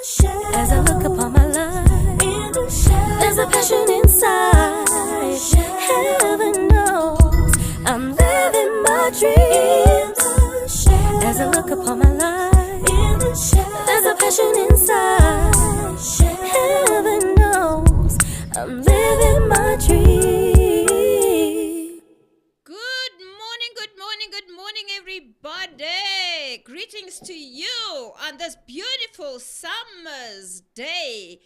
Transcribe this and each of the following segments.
As I look upon my life, there's a passion inside. Heaven knows I'm living my dreams. As I look upon my life, there's a passion inside. Heaven knows I'm living my dream. Good morning, everybody. Greetings to you on this beautiful summer's day.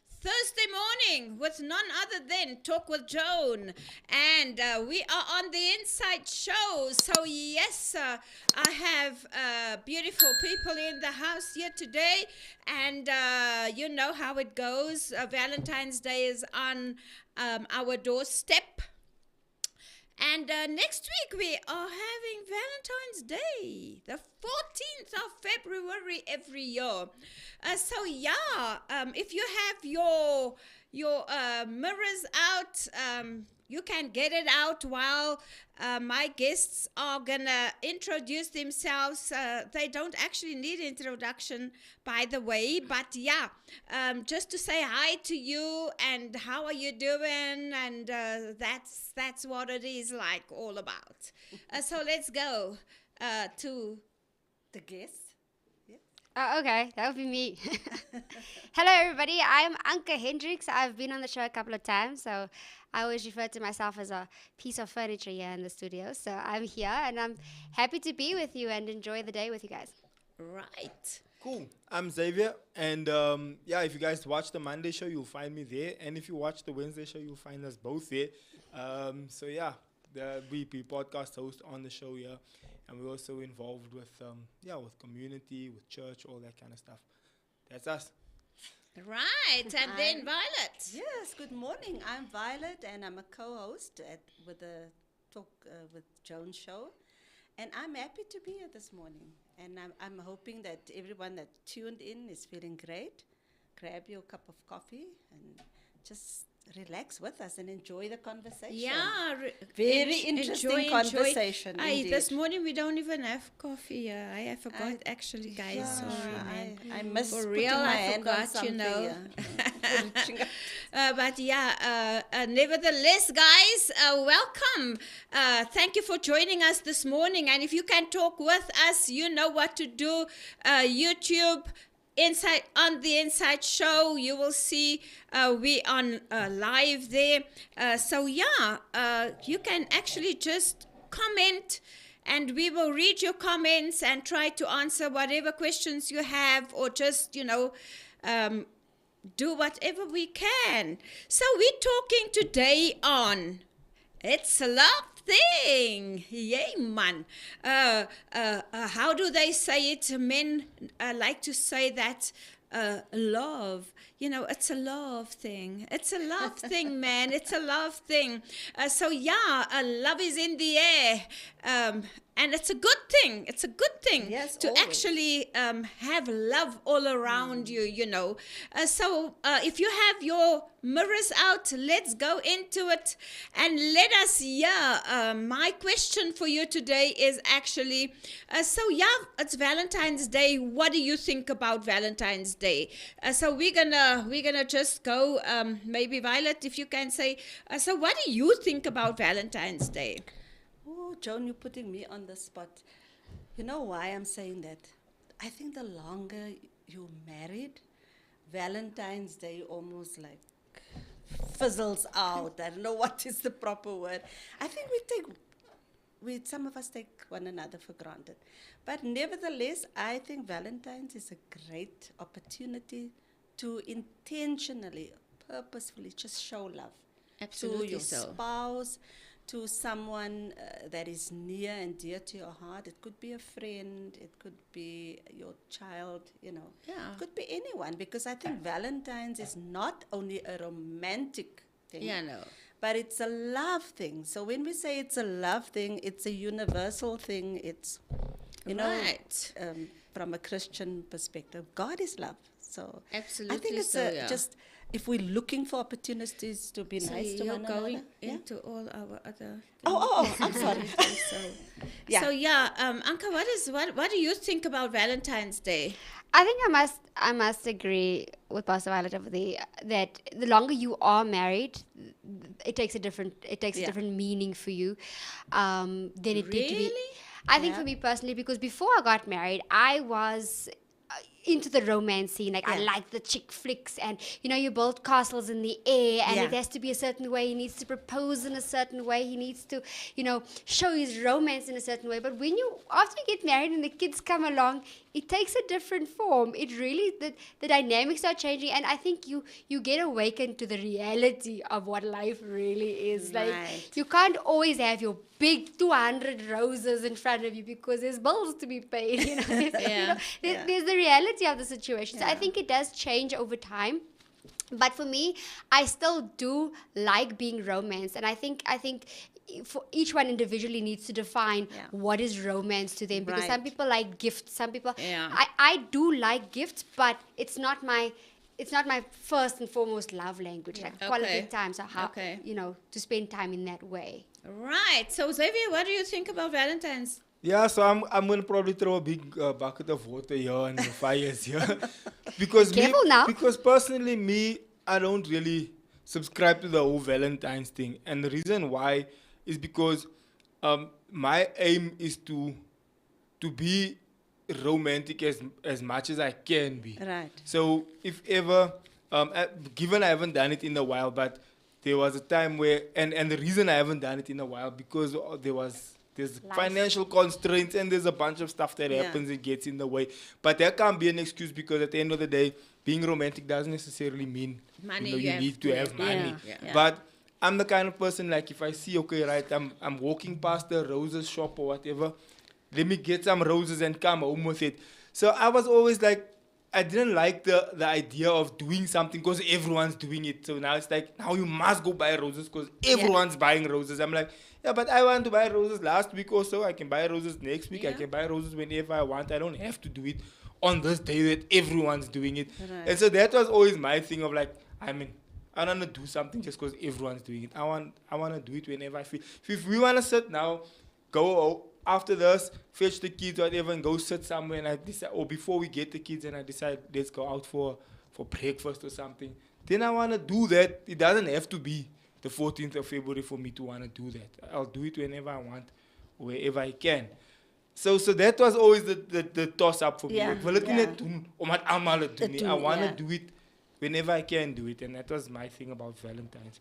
Thursday morning with none other than Talk with Joan. And we are on the Inside Show. So yes, I have beautiful people in the house here today. And you know how it goes. Valentine's Day is on our doorstep. And next week we are having Valentine's Day, the 14th of February every year. If you have your mirrors out, you can get it out while my guests are gonna introduce themselves. They don't actually need introduction, by the way, but just to say hi to you and how are you doing, and that's what it is like all about. So let's go to the guests. Oh, okay. That would be me. Hello, everybody. I'm Anka Hendricks. I've been on the show a couple of times, so I always refer to myself as a piece of furniture here in the studio. So I'm here, and I'm happy to be with you and enjoy the day with you guys. Right. Cool. I'm Xavier, and if you guys watch the Monday show, you'll find me there, and if you watch the Wednesday show, you'll find us both there. We podcast host on the show here, and we're also involved with with community, with church, all that kind of stuff. That's us. Right, and then Violet. Yes, good morning. I'm Violet, and I'm a co-host with the Talk with Joan show. And I'm happy to be here this morning. And I'm hoping that everyone that tuned in is feeling great. Grab your cup of coffee and just relax with us and enjoy the conversation. Yeah, very interesting conversation. This morning we don't even have coffee. I forgot actually, guys. Yeah, sorry, man. I missed For putting real, my I hand on forgot, something. you know. Yeah. Nevertheless, guys, welcome. Thank you for joining us this morning. And if you can talk with us, you know what to do. YouTube. On the Inside Show, you will see we on live there. You can actually just comment, and we will read your comments and try to answer whatever questions you have, or just do whatever we can. So we're talking today on It's a Love Thing. Yay, man. How do they say it? Men like to say that love. You know, it's a love thing. It's a love thing, man. It's a love thing. Love is in the air. And it's a good thing. It's a good thing to always. actually have love all around you, you know. If you have your mirrors out, let's go into it and let us my question for you today is actually it's Valentine's Day. What do you think about Valentine's Day? We're gonna just go, maybe Violet, if you can say, so what do you think about Valentine's Day? Oh, Joan, you're putting me on the spot. You know why I'm saying that? I think the longer you're married, Valentine's Day almost like fizzles out. I don't know what is the proper word. I think some of us take one another for granted. But nevertheless, I think Valentine's is a great opportunity to intentionally, purposefully just show love. Absolutely to your so. spouse, to someone that is near and dear to your heart. It could be a friend, it could be your child, you know. Yeah. It could be anyone, because I think Valentine's is not only a romantic thing. Yeah, no. But it's a love thing. So when we say it's a love thing, it's a universal thing. It's, Right. From a Christian perspective, God is love. So Absolutely I think it's so, yeah. just if we're looking for opportunities to be So nice to you're one going another. Yeah? into all our other. I'm sorry. So, Yeah. so Anka, what do you think about Valentine's Day? I think I must agree with Pastor Violet over there that the longer you are married, it takes a different Yeah. meaning for you than it did to be. Really? I think Yeah. for me personally, because before I got married, I was into the romance scene. Like I Yeah. like the chick flicks, and you build castles in the air, and it Yeah. has to be a certain way. He needs to propose in a certain way. He needs to, show his romance in a certain way. But after you get married and the kids come along, it takes a different form. It really the dynamics are changing, and I think you get awakened to the reality of what life really is. Like Right. you can't always have your big 200 roses in front of you because there's bills to be paid. There's the reality of the situation. So I think it does change over time. But for me, I still do like being romance, and I think for each one individually needs to define Yeah. what is romance to them, because some Right. people like gifts, some people Yeah. I do like gifts, but it's not my first and foremost love language, like quality Okay. time. So how Okay. to spend time in that way. Right. So Xavier, what do you think about Valentine's? Yeah, so I'm gonna probably throw a big bucket of water here and the fires here, because Careful now. because personally I don't really subscribe to the whole Valentine's thing, and the reason why is because my aim is to be romantic as much as I can be. Right. So if ever, given I haven't done it in a while, but there was a time where, and the reason I haven't done it in a while because there's Life. financial constraints and there's a bunch of stuff that Yeah. happens and gets in the way. But that can't be an excuse, because at the end of the day, being romantic doesn't necessarily mean Money, you you have need to to- have money. Yeah. Yeah. But I'm the kind of person, like, if I see, okay, right, I'm walking past the roses shop or whatever, let me get some roses and come home with it. So I was always like, I didn't like the idea of doing something because everyone's doing it. So now it's like, now you must go buy roses because everyone's buying roses. I'm like, yeah, but I want to buy roses last week or so. I can buy roses next week. I Yeah. can buy roses whenever I want. I don't have to do it on this day that everyone's doing it. Right. And so that was always my thing of like, I don't want to do something just because everyone's doing it. I want to do it whenever I feel. If we want to sit now, go after this, fetch the kids, whatever, and go sit somewhere, and I decide, or before we get the kids and I decide, let's go out for breakfast or something, then I want to do that. It doesn't have to be the 14th of February for me to want to do that. I'll do it whenever I want, wherever I can. So that was always the toss-up for me. Yeah, Ek wil dit nie yeah. net doen omdat almal dit doen Dit nie. I doen, want to yeah. do it whenever I can do it, and that was my thing about Valentine's.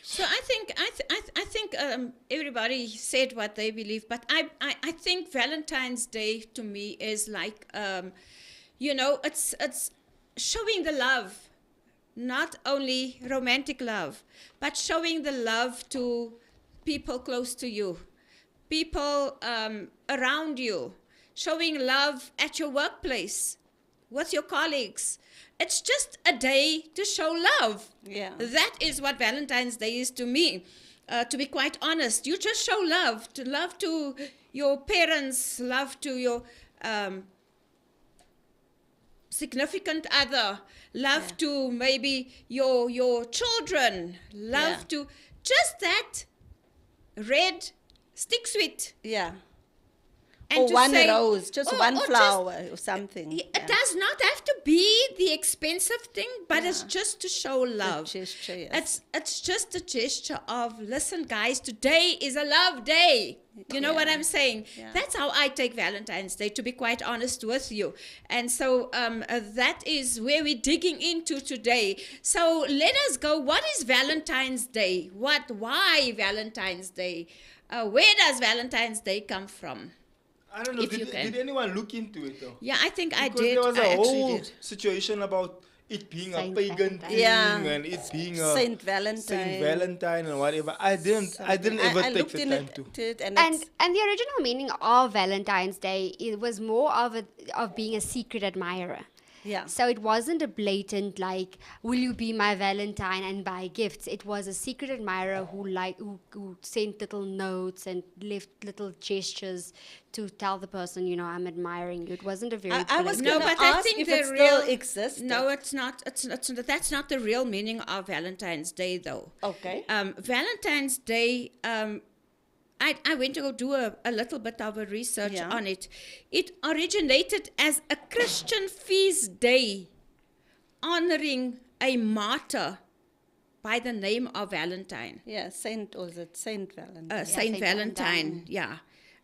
So I think everybody said what they believe, but I think Valentine's Day to me is like it's showing the love, not only romantic love, but showing the love to people close to you, people around you, showing love at your workplace, with your colleagues. It's just a day to show love. Yeah. That is what Valentine's Day is to me. To be quite honest, you just show love to your parents, love to your significant other, love to maybe your children, love Yeah. to just that red stick sweet. Yeah. And Or to one say- rose, just or- one or just- flower or something. It Yeah. does not have to be the expensive thing, but it's just to show love. gesture, yes. It's just a gesture of, listen, guys, today is a love day. You know what Yeah. I'm saying? Yeah. That's how I take Valentine's Day, to be quite honest with you. And so that is where we're digging into today. So let us go. What is Valentine's Day? Why Valentine's Day? Where does Valentine's Day come from? I don't know. If you can. Did anyone look into it though? Yeah, I think I Because did. there was I a actually whole did. situation about it being a Saint pagan Valentine. thing Yeah. and it being a Saint Valentine. Saint Valentine and whatever. I didn't ever I take looked the in time to. it and And it's, the original meaning of Valentine's Day, it was more of being a secret admirer. Yeah. So it wasn't a blatant like, will you be my Valentine and buy gifts? It was a secret admirer who sent little notes and left little gestures to tell the person, I'm admiring you. It wasn't a very I was blatant- No, gonna but I ask think if the it real still exists. No, it's not. That's not the real meaning of Valentine's Day, though. Okay. Valentine's Day. I went to go do a little bit of a research Yeah. on it. It originated as a Christian feast day, honoring a martyr by the name of Valentine. Yeah, Saint Valentine. Saint Saint Valentine, yeah.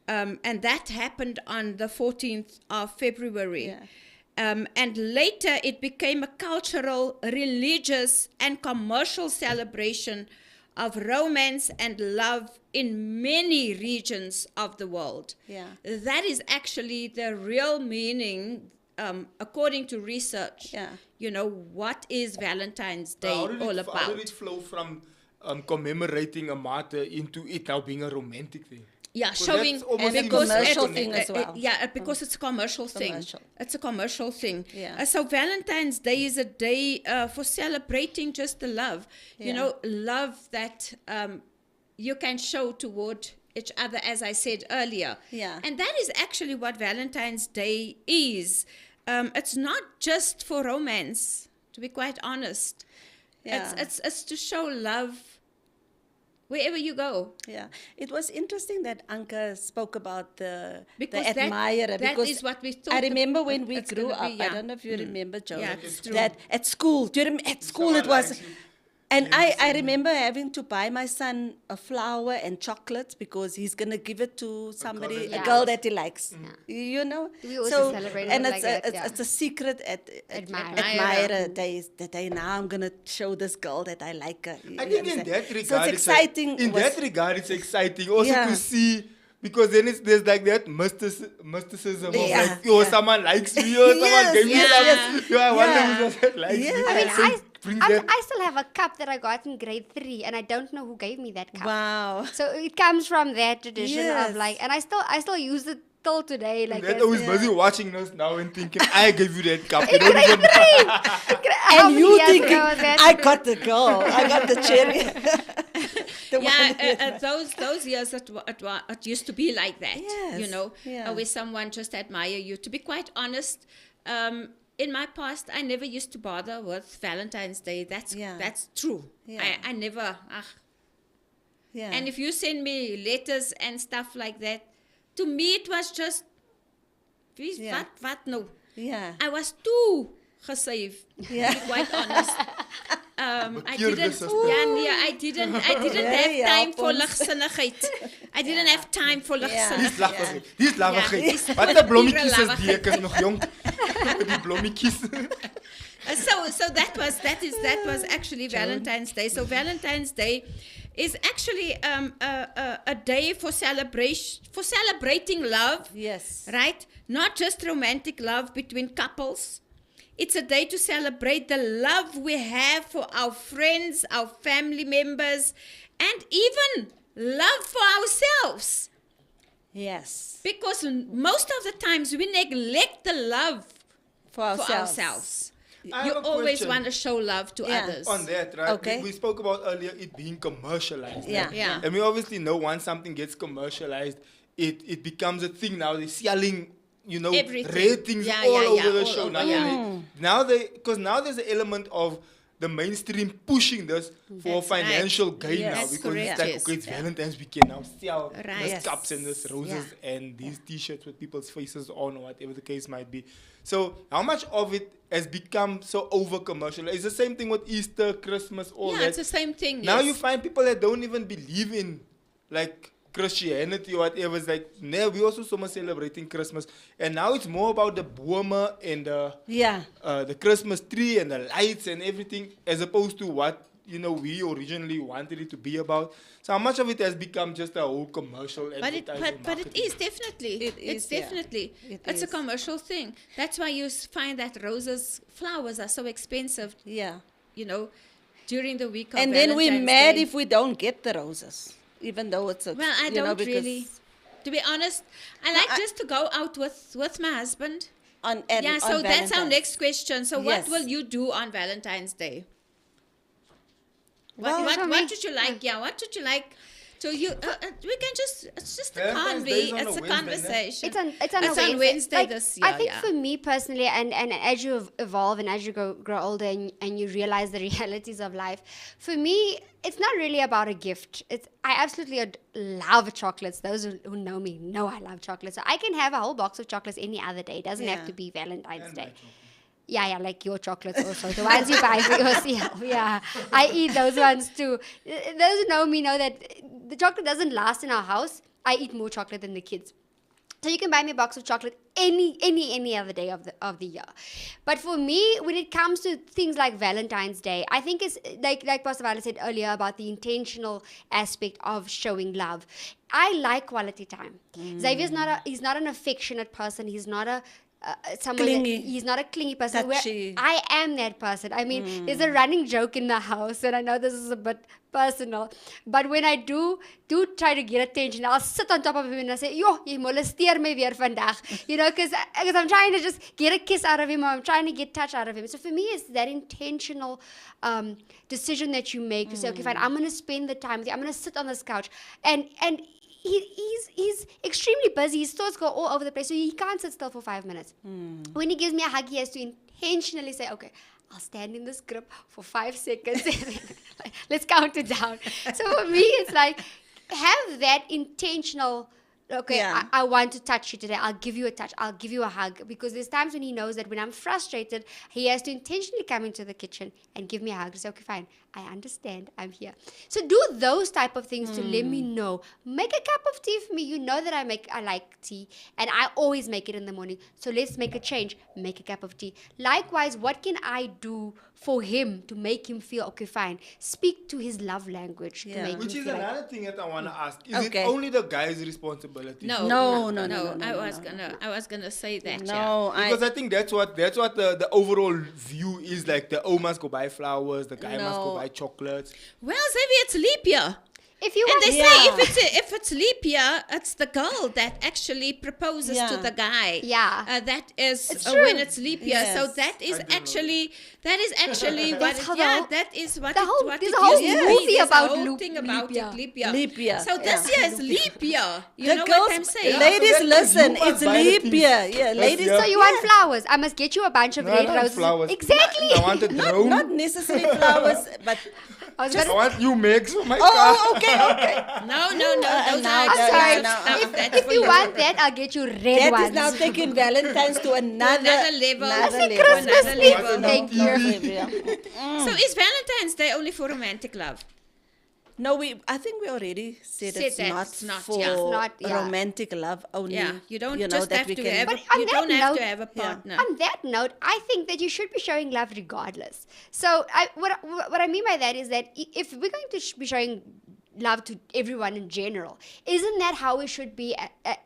And that happened on the 14th of February. Yeah. And later it became a cultural, religious, and commercial celebration of romance and love in many regions of the world. Yeah. That is actually the real meaning, according to research. Yeah. What is Valentine's Day How did all it, about? How did it flow from commemorating a martyr into it now being a romantic thing? Yeah, So showing that's almost And a because commercial it- thing as well. because it's a commercial thing. Commercial. It's a commercial thing. Yeah. So Valentine's Day is a day for celebrating just the love. Yeah. Love that you can show toward each other, as I said earlier. Yeah. And that is actually what Valentine's Day is. It's not just for romance, to be quite honest. Yeah. It's to show love wherever you go. Yeah, it was interesting that Anka spoke about the Because the that- admirer. that because is what we thought I remember when it- we it's grew gonna up. be, yeah. I don't know if you remember, Joe. Yeah, it's true. That at school, do you remember? At school, it Someone was. likes you. And I remember having to buy my son a flower and chocolates because he's gonna give it to somebody, that a he girl likes. that he likes. You know. We also celebrated and it it's like a that, yeah. it's a secret Admirer. admirer day. That I now I'm gonna show this girl that I like her. I think in that regard, so it's exciting. In was- that regard, it's exciting also Yeah. to see, because then there's like that mysticism of Yeah, like, yo, yeah. someone likes me, or someone Yes, gave me yes, something. Yo, I wonder yeah. who that likes me. Yeah. I mean, So it brings that. I still have a cup that I got in grade 3, and I don't know who gave me that cup. Wow. So it comes from that tradition Yes. of like, and I still use it till today. Like That as- always busy watching us now and thinking, I gave you that cup. You don't even How And many you years thinking, ago was that? I got the girl, I got the cherry. The Yeah, one- those years it used to be like that. Yes, yeah. Where someone just admire you. To be quite honest, in my past, I never used to bother with Valentine's Day. That's true. Yeah. I never. yeah. And if you send me letters and stuff like that, to me it was just. Yeah. What no. yeah. I was too gesaved, Yeah. to be quite honest. I Bekeerde didn't. sister. Yeah, nee, I didn't Very have time for help ons. ligsinnigheid. I didn't have time for Dis ligsinnigheid. laffigheid. Dis laffigheid. dis Wat 'n blommetjies is pure die ek is nog jong. Die blommetjies. So that was actually Valentine's Day. So Valentine's Day is actually a day for celebrating love. Yes. Right? Not just romantic love between couples. It's a day to celebrate the love we have for our friends, our family members, and even love for ourselves. Yes. Because most of the times we neglect the love For for ourselves. ourselves. I You have a always question. want to show love to Yeah. others. On that, right? Okay. We spoke about earlier it being commercialized. Yeah. right? Yeah. And we obviously know once something gets commercialized, it becomes a thing now. They're selling, Everything. ratings Yeah, all yeah, over yeah, the all show. over, Now, yeah. because now there's an element of the mainstream pushing this for That's financial right. gain Yes. now. That's Because correct, it's like, yes. okay, it's Yeah. Valentine's weekend now. Sell Right. these Yes. cups and these roses Yeah. and these t-shirts with people's faces on or whatever the case might be. So how much of it has become so over commercialized? It's the same thing with Easter, Christmas, all Yeah, that. it's the same thing. Now yes. you find people that don't even believe in like Christianity or whatever. It's like, no, we also so much celebrating Christmas. And now it's more about the boma and Yeah. the Christmas tree and the lights and everything, as opposed to what we originally wanted it to be about. So how much of it has become just a whole commercial But it, advertising but it marketing? is definitely. It It's is, yeah. definitely. It It's a is. commercial thing. That's why you find that flowers are so expensive. Yeah. During the week of And then we're Valentine's mad Day. if we don't get the roses, even though it's a. Well, I you know, don't because- really. To be honest, I like I- just to go out with my husband on Yeah, so on that's our Valentine's. next question. So what Yes. will you do on Valentine's Day? Well, What for me- would you like? Yeah, what would you like? So you, we can just, it's just a Valentine's can't Day is be, on it's a a Wednesday, no? conversation. It's on Wednesday Like, this year, I think yeah. for me personally, and as you evolve and as you grow older and you realize the realities of life, for me, it's not really about a gift. I absolutely love chocolates. Those who know me know I love chocolates. So I can have a whole box of chocolates any other day. It doesn't have Yeah. to be Valentine's And Day. my chocolate. Yeah, like your chocolates also. The ones you buy for yourself. Yeah, I eat those ones too. Those who know me know that the chocolate doesn't last in our house. I eat more chocolate than the kids. So you can buy me a box of chocolate any other day of the year. But for me, when it comes to things like Valentine's Day, I think it's like Pastor Violet said earlier about the intentional aspect of showing love. I like quality time. Xavier's he's not an affectionate person. He's not a someone Clingy. he's not a clingy person. Touchy. I am that person. I mean, there's a running joke in the house, and I know this is a bit personal, but when I do try to get attention, I'll sit on top of him and I say, "Yo, jy molesteer my weer vandag," you know, because I'm trying to just get a kiss out of him, or I'm trying to get touch out of him. So for me, it's that intentional decision that you make to say, "Okay, fine, I'm going to spend the time with you. I'm going to sit on this couch," and he's extremely busy. His thoughts go all over the place, so he can't sit still for 5 minutes. When he gives me a hug, he has to intentionally say, "Okay, I'll stand in this grip for 5 seconds. Let's count it down." So for me, it's like, have that intentional, okay, Yeah. I want to touch you today. I'll give you a touch. I'll give you a hug. Because there's times when he knows that when I'm frustrated, he has to intentionally come into the kitchen and give me a hug to say, "Okay, fine, I understand. I'm here." So do those type of things to let me know. Make a cup of tea for me. You know that I like tea, and I always make it in the morning. So let's make a change. Make a cup of tea. Likewise, what can I do for him to make him feel, okay, fine? Speak to his love language to Yeah. make Which him is feel like, another thing that I want to ask. Is Okay. it only the guy's responsibility? No, No. I was gonna say that. Yeah. No, Because I think that's what the overall view is like. The must go buy flowers, the guy must go No. buy chocolates. Well, Xavier, it's leap year. if you And want, they Yeah. say if it's leap year, it's the girl that actually proposes to Yeah. the guy. Yeah. That is It's when true. it's leap year. So Yes. that is I didn't know actually what That's it, how the yeah, whole- that is what the it, whole- what there's it a whole used to be. movie There's about a whole loop- thing leap about year. it, leap year. Leap year, So this yeah. year is leap year. You The know girls, what I'm saying? Yeah. ladies, So that listen, you must it's buy the leap things. year. Yeah, ladies. yeah. so you want flowers? I must get you a bunch of No, I red don't roses. flowers. Exactly. I want a drone. Not necessarily flowers, but I was I gonna- want you mix for my car. oh, okay. No. Those now- are I'm sorry. stuff If, that if for you want that, I'll get you red That ones. is now taking Valentine's to another level. Another That's a level. Christmas Another leaf. level. Thank you. So is Valentine's Day only for romantic love? No, I think we already said Said it's that not it's not, for yeah. It's not, yeah. romantic love only. Yeah, you don't know, just that have we to can- have. But on You that don't have to note- have a Yeah. partner. On that note, I think that you should be showing love regardless. So what I mean by that is that if we're going to be showing love to everyone in general, isn't that how it should be?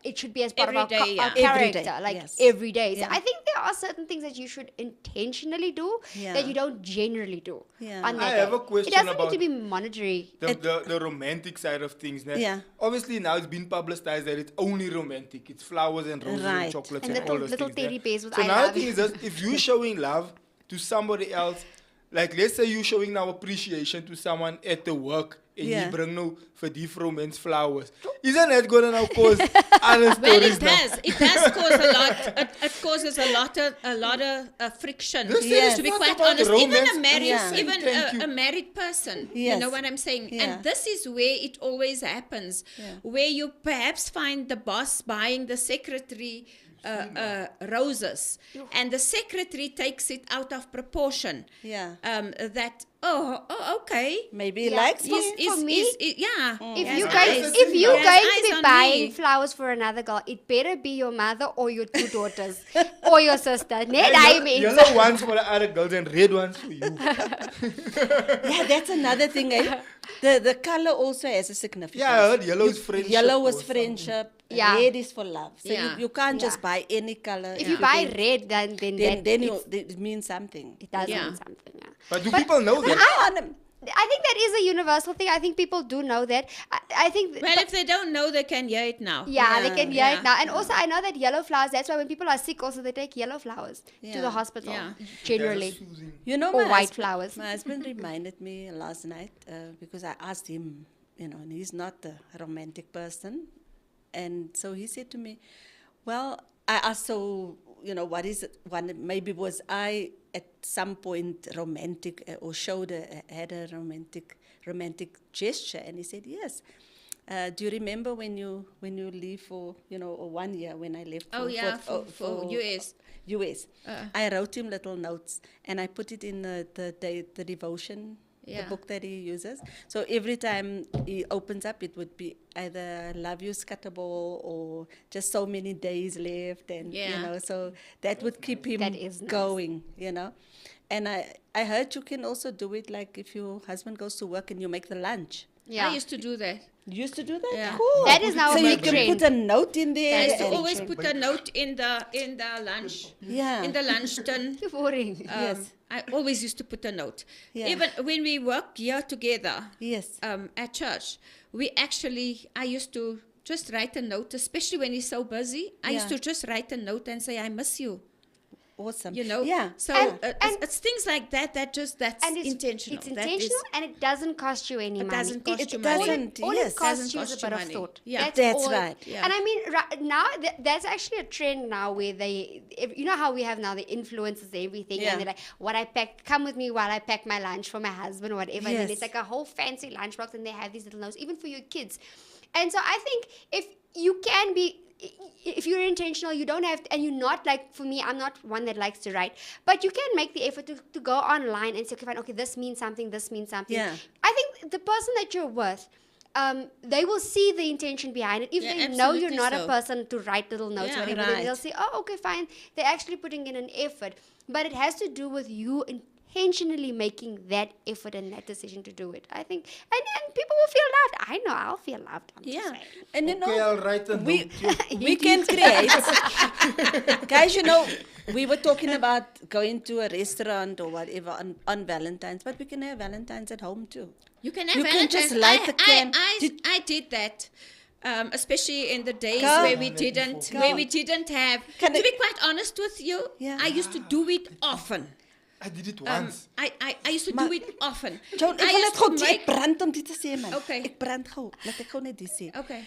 It should be as part Every of our, day, our yeah. Every character, day, like yes. every day. So Yeah. I think there are certain things that you should intentionally do Yeah. that you don't generally do. Yeah. On that I day. have a question It doesn't about- need to be monetary. The romantic side of things. Né? Yeah. Obviously now it's been publicized that it's only romantic. It's flowers and roses and Right. chocolates And and, all little- those little things. né? teddy bears with so I now the love thing you. is that if you're showing love to somebody else, like let's say you're showing now appreciation to someone at the work and Yeah. you bring no for die romance flowers. Isn't that gonna now cause other Well, stories it now? does. It does cause a lot. It causes a lot of friction. This Yes. To be not quite about honest, even romance. a married, Yeah. even Thank you. a married person. You Yes. know what I'm saying? Yeah. And this is where it always happens, where you perhaps find the boss buying the secretary roses, and the secretary takes it out of proportion. Yeah. That okay. Maybe he Yeah. likes For- me. for me, yeah. If Yes, you eyes. guys, if you Yes, going eyes to be on buying me. flowers for another girl, it better be your mother or your two daughters or your sister. Net Yeah, I mean. yellow ones for the other girls and red ones for you. Yeah, that's another thing. Eh? The color also has a significance. Yeah, I heard yellow is friendship. Yellow or was something. friendship. Yeah. Red is for love. So Yeah. you can't just Yeah. buy any color. If you buy can- red, then then that you, it's- it means something. it does Yeah. mean something. Yeah. But do people know that? I think that is a universal thing. I think people do know that. I think. Well, if they don't know, they can hear it now. Yeah, they can hear yeah. it now. And also, I know that yellow flowers, that's why when people are sick, also they take yellow flowers to Yeah. the hospital, Yeah. generally. You know, Or my white husband- flowers. My husband reminded me last night because I asked him, and he's not a romantic person. And so he said to me, well, I asked, so, what is it? Maybe was I at some point romantic or had a romantic gesture? And he said, yes. Do you remember when you leave for, or 1 year when I left Oh, yeah, for US. US. I wrote him little notes and I put it in the devotion, Yeah. the book that he uses. So every time he opens up, it would be either love you, Scatterball, or just so many days left. And, Yeah. so that would keep him That is nice. going, And I heard you can also do it like if your husband goes to work and you make the lunch. Yeah. I used to do that. You used to do that? Yeah. Cool. That is now so a you big can trend. put a note in there. I used to and- always put a note in the lunch, Yeah. in the lunch tin. Boring. Yes. I always used to put a note. Yeah. Even when we work here together Yes. at church, I used to just write a note, especially when he's so busy. I used Yeah. to just write a note and say, I miss you. Awesome. Yeah. So And- it's things like that that's And it's intentional. It's That is- intentional and it doesn't cost you any It money. doesn't cost It you money. doesn't. All Yes. it costs Doesn't you is cost a you bit of money. thought. Yeah. That's all. right. Yeah. And I mean, now that's actually a trend now where you know how we have now the influencers, everything, Yeah. and they're like, what I pack, come with me while I pack my lunch for my husband or whatever. And then Yes. it's like a whole fancy lunchbox and they have these little notes, even for your kids. And so I think if you're intentional, you don't have to, and you're not like, for me, I'm not one that likes to write, but you can make the effort to go online and say, okay, fine, okay, this means something, this means something. Yeah. I think the person that you're with, they will see the intention behind it. If Yeah, they know you're absolutely not a so. person to write little notes Yeah, or whatever, then they'll right. say, oh, okay, fine. They're actually putting in an effort. But it has to do with you intentionally making that effort and that decision to do it. I think, and people will feel loved. I know I'll feel loved. I'm just Yeah. saying. And Okay, I'll write a we, note. we can create. Guys, we were talking about going to a restaurant or whatever on Valentine's, but we can have Valentine's at home too. You can have You can Valentine's. just light the can. I did that. Especially in the days Go. where we Go. didn't have. Can to I- be quite honest with you, Yeah. I used to do it often. I did it once. I used to do it often. Joan, I ek wil used net gou to sê, ek make. brand om dit te sê man. Okay. Ek brand gou. Laat ek gou net dit sê. Okay.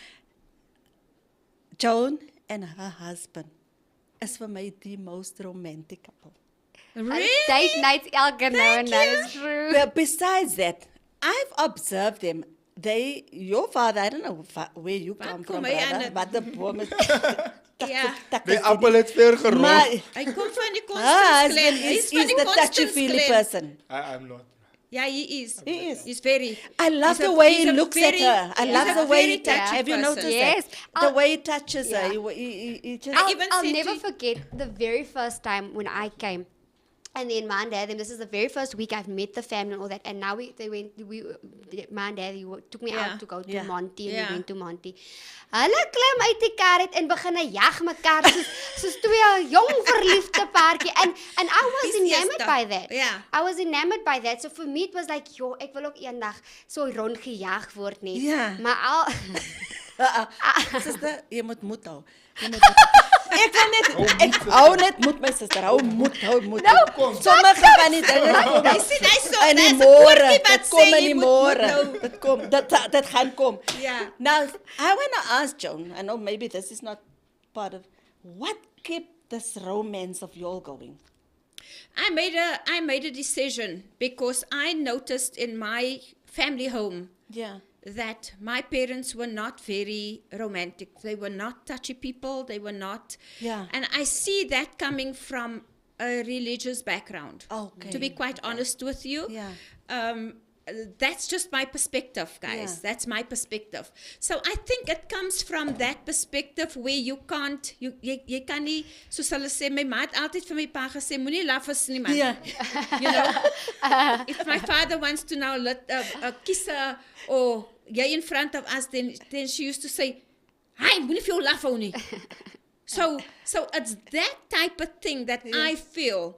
Joan and her husband is for me the most romantic couple. Really? Date nights elke now and that is true. But besides that, I've observed them. Your father, I don't know where you come kom from, hy aan brother, het? but the boom is... Ja. The apple het ver gerold. Maar Hy kom van die her Constance husband Glen. is van die the Constance touchy-feely Glen. person. I'm not. Yeah, he is. He is. He's very. I love he's the a- way he's he a looks very- at her. I he's love a the way very he touchy Have you person. noticed Yes. that? The way he touches Yeah. her. He just... I even I'll said never to- forget the very first time when I came. And then my and dad, and this is the very first week I've met the family and all that. And now my and dad took me Yeah. out to go to Yeah. Monty, and Yeah. we went to Monty. Hulle klim uit die kar uit en begin jag mekaar soos twee jong verliefde paartjie. And I was Dis enamored eerste. by that. Yeah. I was enamored by that. So for me it was like, joh, ek wil ook eendag so rondgejaag word nie. Ja. Maar al Sister, jy moet moed hou. Jy moet moed hou. Ek hou net moed my suster. Hou moed. No, Sommige van die dinge kom Hy sê hy so in die daar's 'n môre. woordjie wat Dit kom sê in jy die moet môre. nou. Dit kom. Dit gaan kom. Yeah. Now, I want to ask Joan, I know maybe this is not part of, what kept this romance of y'all going? I made a decision because I noticed in my family home Yeah. that my parents were not very romantic. They were not touchy people. They were not. Yeah. And I see that coming from a religious background. Okay. To be quite honest with you. Yeah. That's just my perspective, guys. Yeah. That's my perspective. So I think it comes from that perspective where you can't, jy kan nie, soos hulle sê, my ma het altyd vir my pa gesê, moenie laf is nie man. Yeah. You know, if my father wants to now kiss her or jy in front of us, then she used to say, "Hi, moenie vir jou laf hou nie." So it's that type of thing that I feel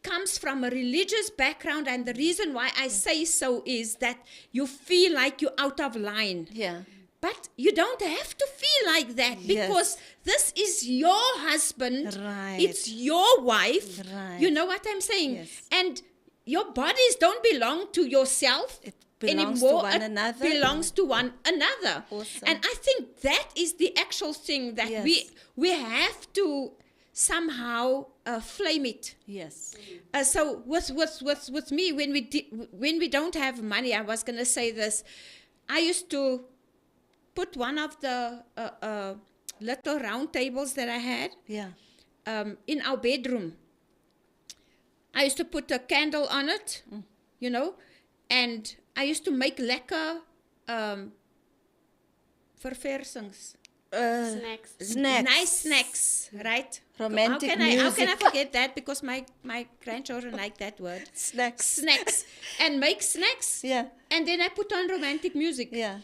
comes from a religious background, and the reason why I say so is that you feel like you're out of line. Yeah. But you don't have to feel like that, because this is your husband. Right. It's your wife. Right. You know what I'm saying? Yes. And your bodies don't belong to yourself It belongs to anymore. one It another. belongs to one another. Awesome. And I think that is the actual thing that Yes. we have to somehow flame it. Yes. So with me, when we don't have money, I was gonna say this. I used to put one of the little round tables that I had Yeah. in our bedroom. I used to put a candle on it, you know, and I used to make lekker verversings. Snacks. Snacks. Nice snacks, right? Romantic how can music. I forget that? Because my grandchildren like that word. Snacks. Snacks. And make snacks. Yeah. And then I put on romantic music. Yeah.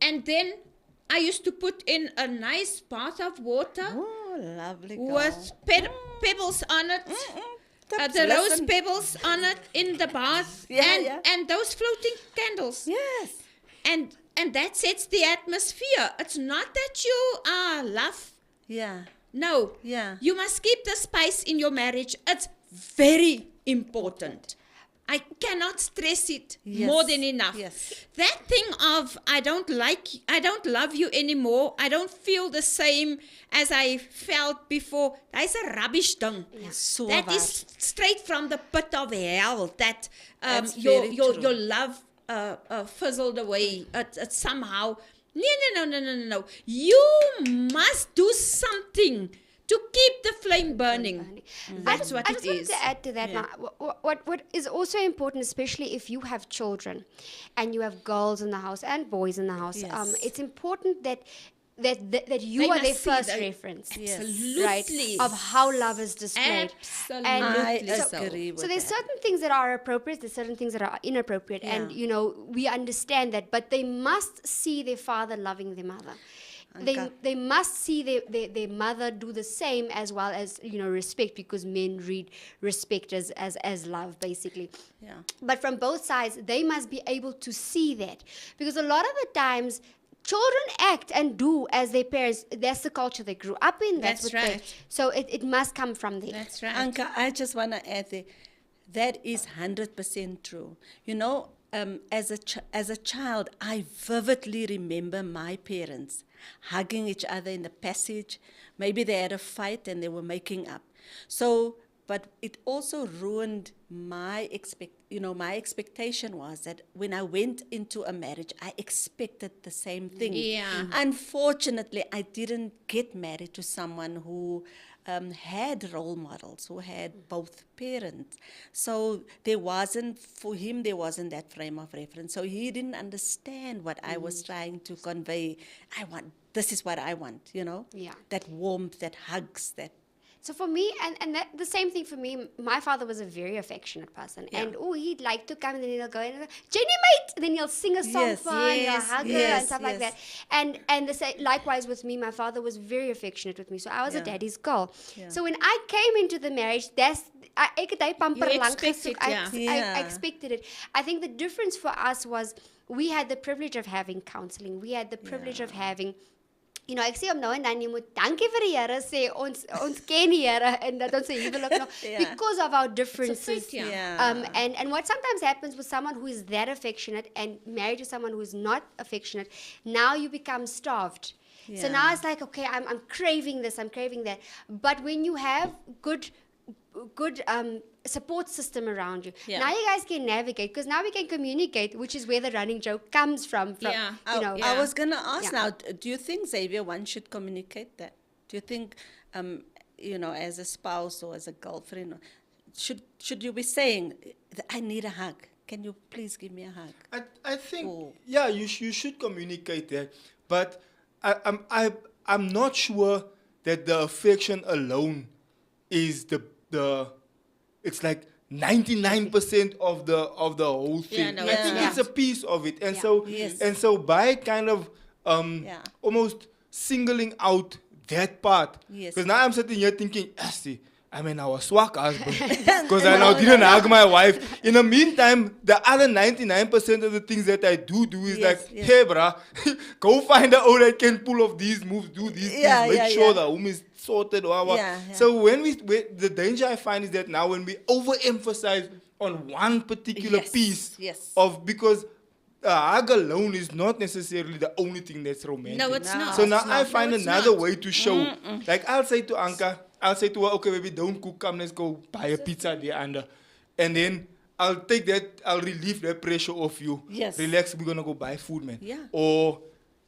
And then I used to put in a nice bath of water Oh, lovely girl. with pebbles on it. Tips, The rose listen. pebbles on it in the bath. Yeah, and those floating candles. Yes. And that sets the atmosphere. It's not that you are love. Yeah. No. Yeah. You must keep the spice in your marriage. It's very important. I cannot stress it Yes. more than enough. Yes. That thing of I don't love you anymore, I don't feel the same as I felt before, that's a rubbish thing. So That waar. is straight from the pit of hell, that That's your very your true. your love fizzled away. It somehow. No. You must do something to keep the flame burning. That's what I it just wanted is. to add to that. Yeah. Now, what is also important, especially if you have children, and you have girls in the house and boys in the house, Yes. it's important that you They are their must see first the- reference, Absolutely. right? Of how love is displayed. Absolutely. I so. agree with So there's that. certain things that are appropriate, there's certain things that are inappropriate, and Yeah. we understand that, but they must see their father loving their mother. They must see their mother do the same, as well as respect, because men read respect as love, basically. Yeah. But from both sides, they must be able to see that, because a lot of the times children act and do as their parents. That's the culture they grew up in. That's what right. So it must come from there. That's right. Anka, I just want to add there, that is 100% true. As a child, I vividly remember my parents hugging each other in the passage. Maybe they had a fight and they were making up. So, but it also ruined my expectation was that when I went into a marriage, I expected the same thing. Yeah. Unfortunately, I didn't get married to someone who had role models, who had both parents. So for him, there wasn't that frame of reference. So he didn't understand what I was trying to convey. This is what I want, Yeah. That warmth, that hugs, that. So for me, and that, the same thing for me, my father was a very affectionate person. Yeah. And he'd like to come, and then he'll go and Jenny mate, and then he'll sing a song Yes, for her, and he'll yes, hug her yes, and stuff like that. yes. And the same, likewise with me, my father was very affectionate with me. So I was a Yeah. daddy's girl. Yeah. So when I came into the marriage, ek het hy pamper You lank expect gesoek. it, yeah. I expected it. I think the difference for us was we had the privilege of having counseling. We had the privilege of having. Ek sê hom nou en dan jy moet dankie vir die Here sê ons ken die Here en dat ons se huwelik nog Yeah. because of our differences. fate, yeah. Yeah. And what sometimes happens with someone who is that affectionate and married to someone who is not affectionate, now you become starved. So Yeah. now it's like, okay, I'm craving this, I'm craving that. But when you have good support system around you, Yeah. now you guys can navigate, because now we can communicate, which is where the running joke comes from. Yeah. I was going to ask Yeah. now, do you think, Xavier, one should communicate that? Do you think, as a spouse or as a girlfriend, should you be saying, I need a hug? Can you please give me a hug? I think, Oh. yeah, you should communicate that. But I'm not sure that the affection alone is it's like 99% of the whole thing. no, I think yeah. it's a piece of it. And Yes. so by kind of Yeah. almost singling out that part, Yes. because now I'm sitting here thinking, see, I mean, I was swak husband because I now didn't hug my wife. In the meantime, the other 99% of the things that I do is Yes, like, yes. hey, bruh, go find a old that can pull off these moves, do these Yeah, things, make yeah, sure yeah. the home is sorted. Or what. Yeah, yeah. So when the danger I find is that now when we overemphasize on one particular Yes, piece yes. of because hug alone is not necessarily the only thing that's romantic. No, it's not. So now It's I not. find No, it's another not. way to show. Like I'll say to her, okay, baby, don't cook, come, let's go buy a pizza there under. And then I'll relieve that pressure off you. Yes. Relax, we're gonna go buy food, man. Yeah. Or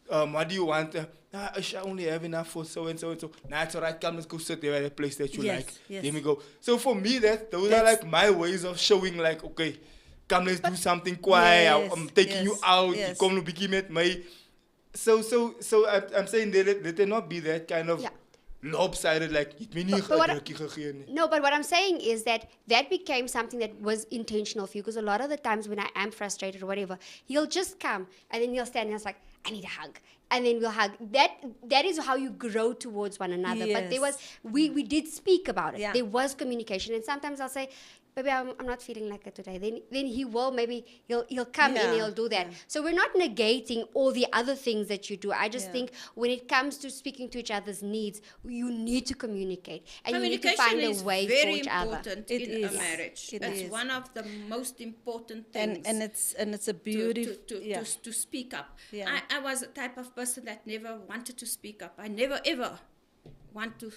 what do you want? I shall only have enough for so and so and so. Nah, it's alright, come, let's go sit there at a place that you Yes, like. yes. Then we go. So for me, those are That's- like my ways of showing like, okay, come, let's do something quiet. Yes, I'm taking you yes, out. yes. Come to begin with me. So I'm saying let there not be that kind of Yeah. lopsided, like, het my nie But what I- gedrukkie gegee nie. No, but what I'm saying is that became something that was intentional for you, because a lot of the times when I am frustrated or whatever, he'll just come and then he'll stand and he's like, I need a hug. And then we'll hug. That is how you grow towards one another. But there was, we did speak about it. Yeah. There was communication. And sometimes I'll say, baby, I'm not feeling like it today. Then he will, maybe he'll come in, Yeah, he'll do that. yeah. So we're not negating all the other things that you do. I just Yeah. think when it comes to speaking to each other's needs, you need to communicate. And you need to Communication find a is way for very each other. important It in a is. marriage. It It's is. one of the most important things. And it's a to, beautiful. to speak up. Yeah. I was a type of person that never wanted to speak up. I never ever want to,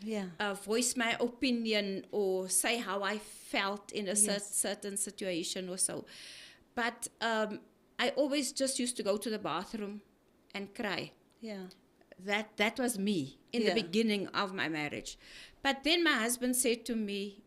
Yeah. voice my opinion or say how I felt in a Yes. certain situation or so. But I always just used to go to the bathroom and cry. Yeah. That was me in Yeah. the beginning of my marriage. But then my husband said to me,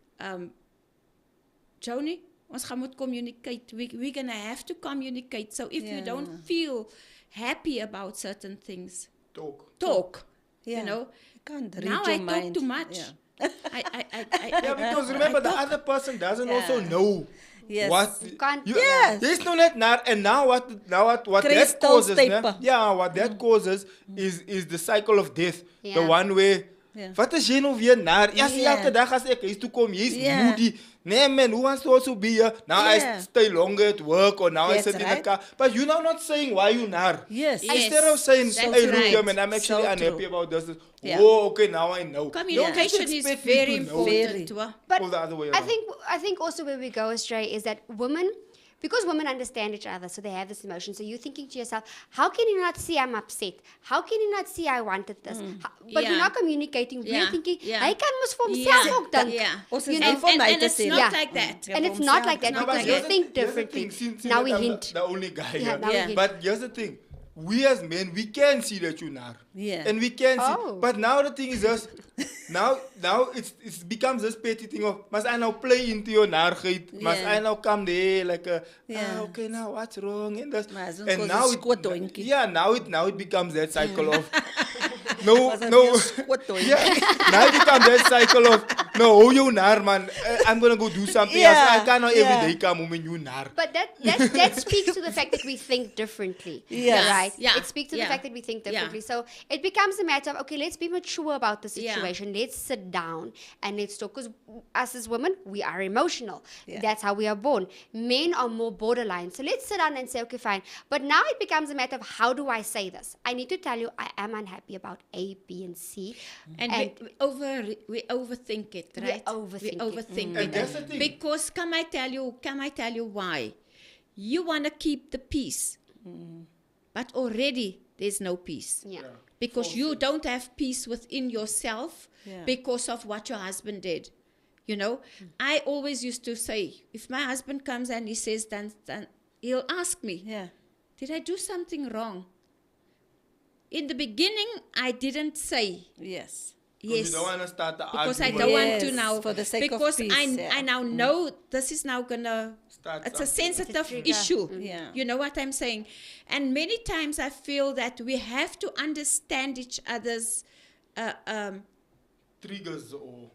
Joni, ons gaan moet communicate. We're going to have to communicate. So if you don't Yeah. feel happy about certain things, Talk. talk. Yeah. You know, You can't read now your I talk mind. too much. Yeah. Yeah, because remember, the other person doesn't also Yeah. know Yes. what. You can't- Yes. There's no net naar, and now what that Crystal causes, né? taper. Yeah, what that causes is the cycle of death. The Yeah. one where. Yeah. Wat is jy nou weer naar? Ja, sien Yeah. elke dag as ek huis toe kom, jy's Yeah. moody. Nee man, who wants to also be here? Now Yeah. I stay longer at work or now I That's sit in the right. car. But you're now not saying why you naar. Yes. Yes. Instead of saying, That's hey, look right. here, man, I'm actually So unhappy true. about this. Yeah. Oh, okay, now I know. Communication Don't is expect me very to know. important. Very. Hoor. But Or the other way I around. think also where we go astray is that because women understand each other, so they have this emotion. So you're thinking to yourself, how can you not see I'm upset? How can you not see I wanted this? But Yeah. we're not communicating. We're Yeah, thinking, yeah. hy kan mos vir homself Yeah, ook dink. yeah. Ons You is know, nie vir and- my and te it's sê. not Yeah. like that. And it's not like that Not because like you that. think Here's the differently. thing, Now we that I'm hint. the only guy Yeah, here. now we Yeah. hint. But here's the thing. We as men, we can see that you're nar. Yeah. And we can see. Oh. But now the thing is just, now it becomes this petty thing of, must I now play into your narigheid? Must Yeah. I now come there like a, Yeah. okay, now what's wrong? And, that's, Maar zo'n and koos now is skootdoentjie. yeah, now it becomes that cycle of, no, Was 'n no. real skootdoentjie. Yeah, now it becomes that cycle of, no, oh, you nar, man. I'm going to go do something Yeah, else. I cannot yeah. every day come when you nar. But that speaks to the fact that we think differently. Yes. Right? Yeah. It speaks to the Yeah. fact that we think Yeah. differently. So it becomes a matter of, okay, let's be mature about the Yeah. situation. Let's sit down and let's talk. Because us as women, we are emotional. Yeah. That's how we are born. Men are more borderline. So let's sit down and say, okay, fine. But now it becomes a matter of, how do I say this? I need to tell you, I am unhappy about A, B, and C. And we overthink it, We right? overthink We it. overthink And it. that's the thing. Because can I tell you why? You want to keep the peace. But already there's no peace. Yeah. Because you don't have peace within yourself Yeah. because of what your husband did. You know, I always used to say, if my husband comes and he says, then he'll ask me, Yeah. did I do something wrong? In the beginning, I didn't say Yes. yes. You don't want to start the Because I argument. don't want to Yes, now. for the sake of because peace, I yeah. now know this is now gonna. Start It's a something. sensitive trigger. issue. Yeah. You know what I'm saying? And many times I feel that we have to understand each other's, Triggers or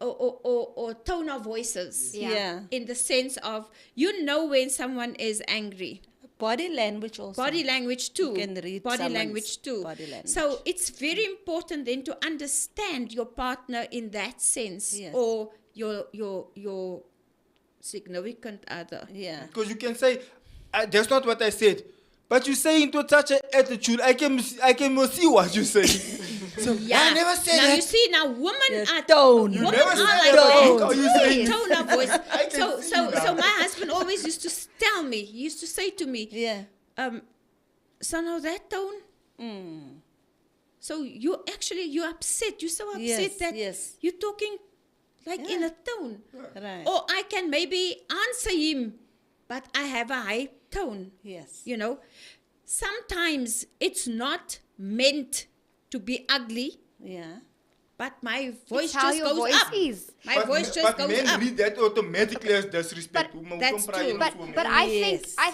or tone of voices. Yeah. Yeah. In the sense of, when someone is angry. Body language also. Body language too. can read body someone's language too. body language. So it's very important then to understand your partner in that sense, Yes. or your significant other. Yeah. Because you can say, that's not what I said. But you say into such an attitude, I can see what you say. So I never said now that. you see, now women The are tone. You women never are said like that. tone. that. How you say it? Tone of voice. can So see so now. so my husband always used to tell me. He used to say to me, Yeah. "Son, how that tone." So you're upset. You're so upset Yes, that yes. you're talking like in a tone. Right. Or I can maybe answer him, but I have a high tone. Yes. You know, sometimes it's not meant to be ugly, Yeah. but my voice It's how just your goes voice up. is. My voice just but goes men up. read that automatically as disrespect. That's true. But I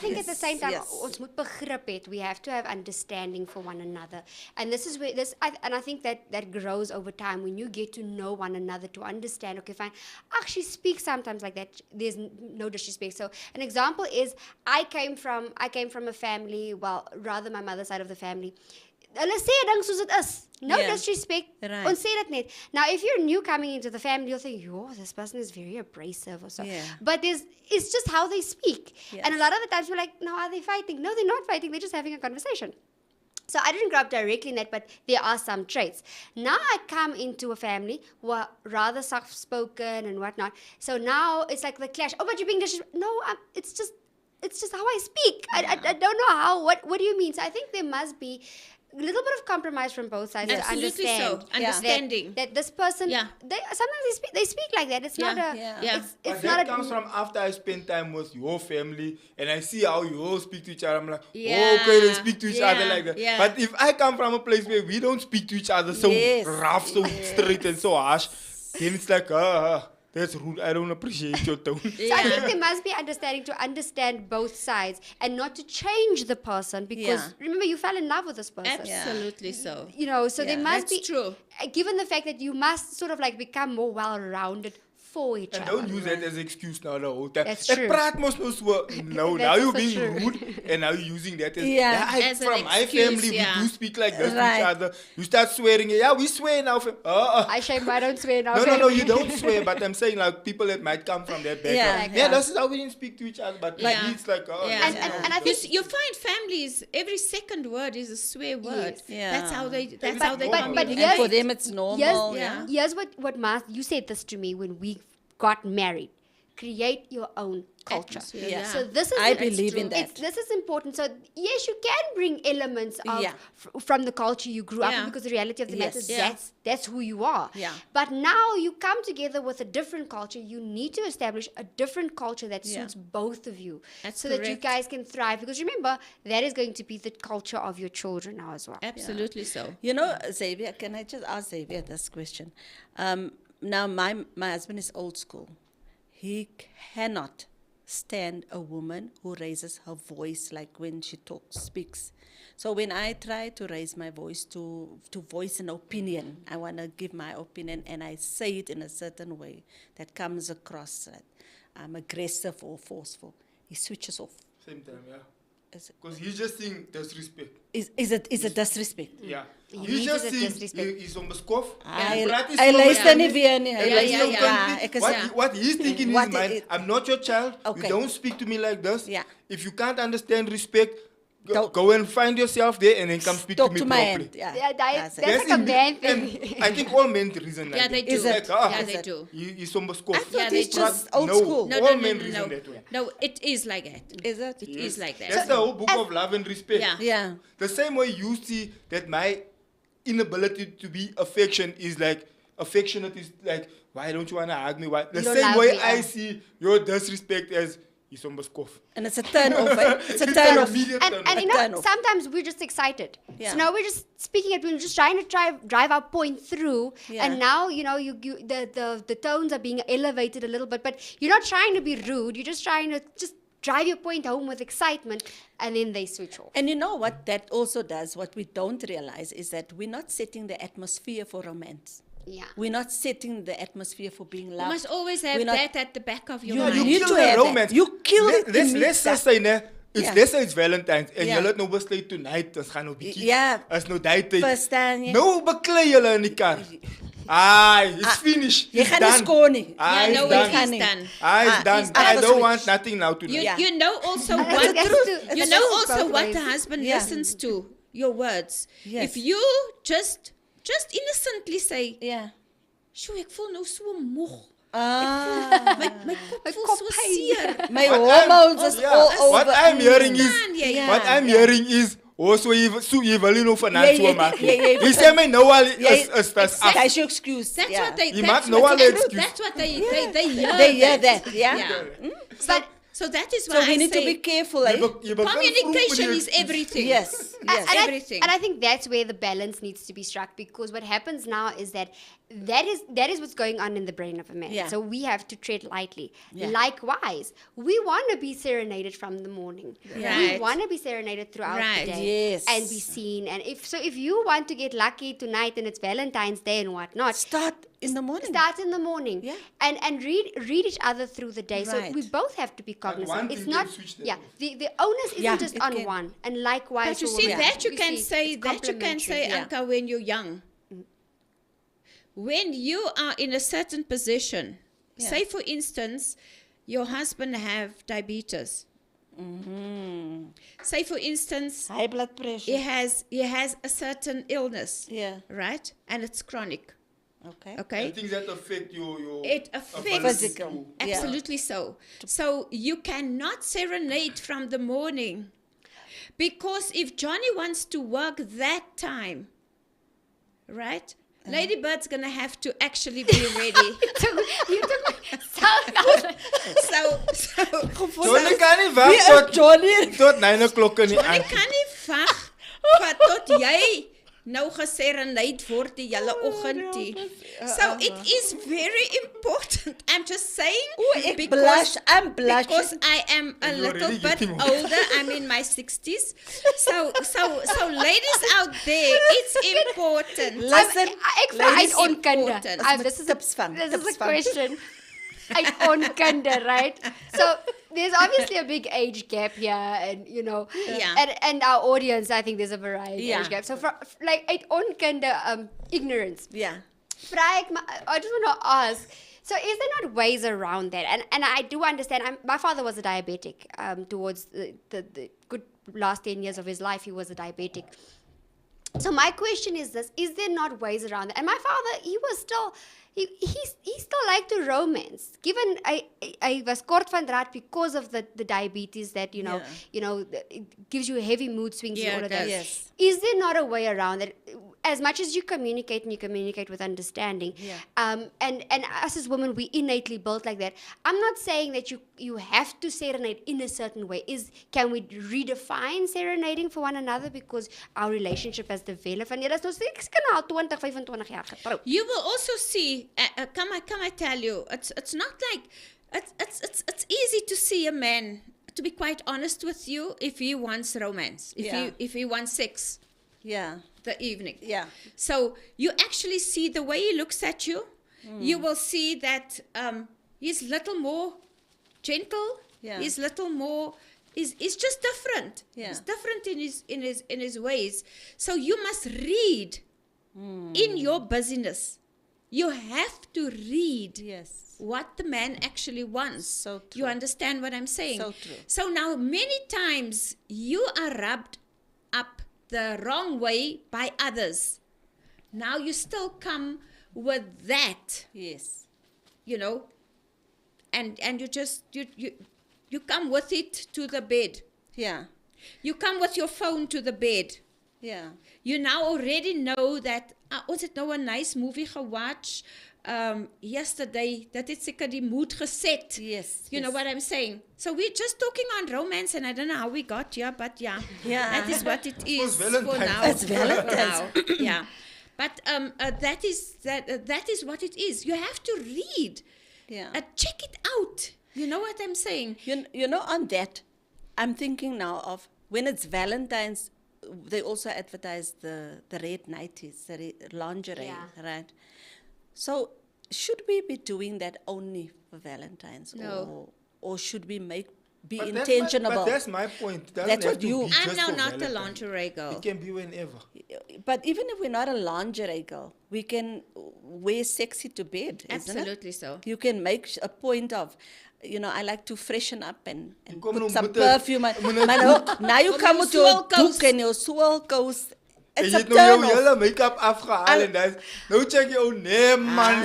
think Yes, at the same time, yes. ons moet begrip het. We have to have understanding for one another, and this is where I think that grows over time when you get to know one another, to understand. Okay, fine. She speaks sometimes like that. There's no disrespect. So an example is I came from a family. Well, rather my mother's side of the family. Hulle sê ding soos dit is. No Yeah. disrespect. Right. Ons sê dit net. Now, if you're new coming into the family, you'll think, "Yo, this person is very abrasive," or so. Yeah. But it's just how they speak. Yes. And a lot of the times we're like, "No, are they fighting?" No, they're not fighting. They're just having a conversation. So I didn't grow up directly in that, but there are some traits. Now I come into a family who are rather soft-spoken and whatnot. So now it's like the clash. Oh, but you're being disrespectful. No, it's just how I speak. I don't know how. What do you mean? So I think there must be a little bit of compromise from both sides to Absolutely so. understand Understanding. that this person, Yeah. sometimes they speak like that. It's not a, Yeah. it's But not that a. comes from after I spend time with your family and I see how you all speak to each other. I'm like, Yeah. oh, okay, they speak to each Yeah. other like that. Yeah. But if I come from a place where we don't speak to each other so Yes. rough, so straight and so harsh, then it's like, that's rude. I don't appreciate your tone. So I think there must be understanding to understand both sides and not to change the person because Yeah. remember you fell in love with this person. Absolutely so. You know, so there Yeah. must That's be true. given the fact that you must sort of like become more well-rounded for each And other. don't use that as an excuse now the whole time. That's Ek true. praat mos nou so. No, That's now you're also being true. rude and now you're using that as, Yeah. As an from my excuse, family, yeah. we do speak like this to Right. each other. You start swearing. Yeah, we swear now. I shame I don't swear now. No, you don't swear, but I'm saying like people that might come from that background. Yeah. Like Yeah, that. that's how we didn't speak to each other, but Yeah. like, it's like, Yeah. And I think You find families, every second word is a swear word. Yes. Yeah. That's how they But communicate. yes. And for them, it's normal. Yeah. Here's what you said this to me when we got married. Create your own culture. Atmosphere, Yeah. So this is I the- believe in that. This is important. So yes, you can bring elements of Yeah. from the culture you grew up Yeah. in because the reality of the matter is Yes. Yeah. that's who you are. Yeah. But now you come together with a different culture. You need to establish a different culture that Yeah. suits both of you, That's so that you correct. guys can thrive. Because remember, that is going to be the culture of your children now as well. Absolutely so. You know, Xavier, can I just ask Xavier this question? Now, my husband is old school. He cannot stand a woman who raises her voice like when she speaks. So when I try to raise my voice to voice an opinion, I want to give my opinion and I say it in a certain way that comes across that I'm aggressive or forceful, he switches off. Same time, yeah. Is it- Because he's just saying disrespect. Is it disrespect? Yeah. He He's needs just it as saying disrespect. he's on the scoff. I Ja. luister nie weer nie. Hy Ja, luister ja, nie. ja. Ja, ek is What he's thinking in What his mind, it- I'm not your child. Okay. You don't speak to me like this. Yeah. If you can't understand respect, Don't- go and find yourself there and then come speak talk to me to my properly. hand. Yeah, Yeah, that's it. that's like a man and thing. I think all men reason like Yeah, they that. do. Is it? Yeah, Is they it? do. He's on the scoff. I thought Yeah, he's they do. just old no, school. No, all no, men no, reason no. that way. No, it is like that. Is it? It is like that. That's the whole book of love and respect. Yeah. Yeah. The same way you see that my inability to be affectionate is like why don't you want to hug me? Why? The You don't same love way me, I see your disrespect as he's on the scoff. And it's a turn off. Eh? It's a It's turn an off. immediate And, turn and off. you Turn know, off. sometimes we're just excited. Yeah. So now we're just speaking it, we're just trying to drive our point through. Yeah. And now, you know, the tones are being elevated a little bit, but you're not trying to be rude. You're just trying to just drive your point home with excitement, and then they switch off. And you know what that also does, what we don't realize is that we're not setting the atmosphere for romance. Yeah. We're not setting the atmosphere for being You loved. must always have We're not- that at the back of your You mind. You need kill to the have that. romance. You kill it Let's immediately. just say, ne, It's Ja. let's say it's Valentine's en Ja. julle het nou besluit tonight ons gaan nou bietjie. Ja. As nou daai tyd. Verstaan jy? Nou beklei julle in die kar. It's finished. Jy It's gaan nie done. skoon nie. Yeah, It's no, done. it gaan is nie. done. It's done. it's I don't absolute- want nothing now tonight. You, Yeah. you know also That's what the truth. you It's know true also both what ways. the husband Yeah. listens to, your words. Yes. If you just innocently say, Ja. "Sjoe, ek voel nou so moeg. Ah. My kop voel kop so pyn." seer." My What hormones is Yeah, all over. what I'm hearing is, Man, yeah, what yeah. I'm hearing is, so jy wil nie nou vanaand so Ja, maak nie. ja, Jy sê my nou al Ja, is that's af. That's your excuse. That's yeah. what they. You That's might know what all they, the excuse. that's what they hear. They hear that, yeah. Yeah. But So that is why So we I need to say be careful. Eh? Jy begin communication vroeg met is die- everything. Yes. Yes. Everything. And I think that's where the balance needs to be struck, because what happens now is that is what's going on in the brain of a man. Yeah. So we have to tread lightly. Yeah. Likewise, we want to be serenaded from the morning. Right. We want to be serenaded throughout Right. the day Yes. and be seen. And if you want to get lucky tonight and it's Valentine's Day and whatnot, Start in the morning. start in the morning. Yeah. And read each other through the day. So Right. we both have to be one cognizant. It's thing not can switch that yeah. off. The onus isn't Yeah, just it on can. one. And likewise But you for see women. that you You can see, say it's that you can say, complementary. Yeah. Anka, when you're young. When you are in a certain position, Yeah. say for instance, your husband have diabetes. Say for instance, High blood pressure. he has a certain illness, Yeah. right? And it's chronic. Okay. Okay? Things that affect your It affects Physical. Yeah. absolutely so. So you cannot serenade from the morning, because if Johnny wants to work that time, right? Ladybird's gonna have to actually be ready. You took Johnny kan nie wag Wie is tot Johnny? tot 9 o'clock in die Johnny aand. kan nie wag vir tot jy nou geserenade word die hele oggend nie. So it is very important. I'm just saying Ek blush. I'm blushing. because I am a You're little already bit getting one. older. I'm in my 60s. So ladies out there, it's important. Listen, Ek vra ladies, uit onkunde. important. This is tips van, this is tips a van. question. Uit onkunde, right? So there's obviously a big age gap here, and you know, Yeah. and our audience, I think there's a variety Yeah. age gap. So for like uit onkunde, ignorance. Yeah. Vra ek maar, I just want to ask. So is there not ways around that? And I do understand. My father was a diabetic. Towards the good last 10 years of his life, he was a diabetic. So my question is this: is there not ways around it? And my father, he was still, he still liked to romance. Given I was kort van draad because of the diabetes that it gives you heavy mood swings Yeah, and all of it that. does. Yes. Is there not a way around it? As much as you communicate and you communicate with understanding, and us as women, we innately built like that. I'm not saying that you have to serenade in a certain way. Can we redefine serenading for one another because our relationship has developed? En jy is nou steeds kan al 20, 25 jaar getroud. You will also see. Come I tell you, it's not like it's easy to see a man. To be quite honest with you, if he wants romance, if he wants sex, Yeah. the evening. Yeah. So you actually see the way he looks at you. You will see that he's little more gentle. Yeah. He's little more. He's just different. Yeah. He's different in his ways. So you must read in your busyness. You have to read Yes. what the man actually wants. So true. You understand what I'm saying? So true. So now many times you are rubbed up the wrong way by others. Now you still come with that, Yes. and you just you come with it to the bed. Yeah. You come with your phone to the bed. Yeah. You now already know that ons het nou 'n nice movie gewatch yesterday dat het seker die mood geset. Yes. You know what I'm saying? So we're just talking on romance, and I don't know how we got here, but yeah, Yeah. that is what it is for Valentine's. now. It's For Valentine's. now. Yeah, but that is what it is. You have to read, Yeah. check it out. You know what I'm saying? You know, on that, I'm thinking now of when it's Valentine's, they also advertise the red nighties, the lingerie, Yeah. right? So should we be doing that only for Valentine's? No. Or should we make be But intentional. but that's my point. It doesn't That's have what to you- be I'm just now for not a Valentine's. lingerie girl. It can be whenever. But even if we're not a lingerie girl, we can wear sexy to bed, isn't it? Absolutely so. You can make a point of, I like to freshen up and kom put nou some met 'n- perfume. met 'n Now you Kom come jou with your swirlkous. doek and your swirlkous. En It's jy a het nou jou turn off. hele make-up afgehaal en dan nou check jy, oh nee man.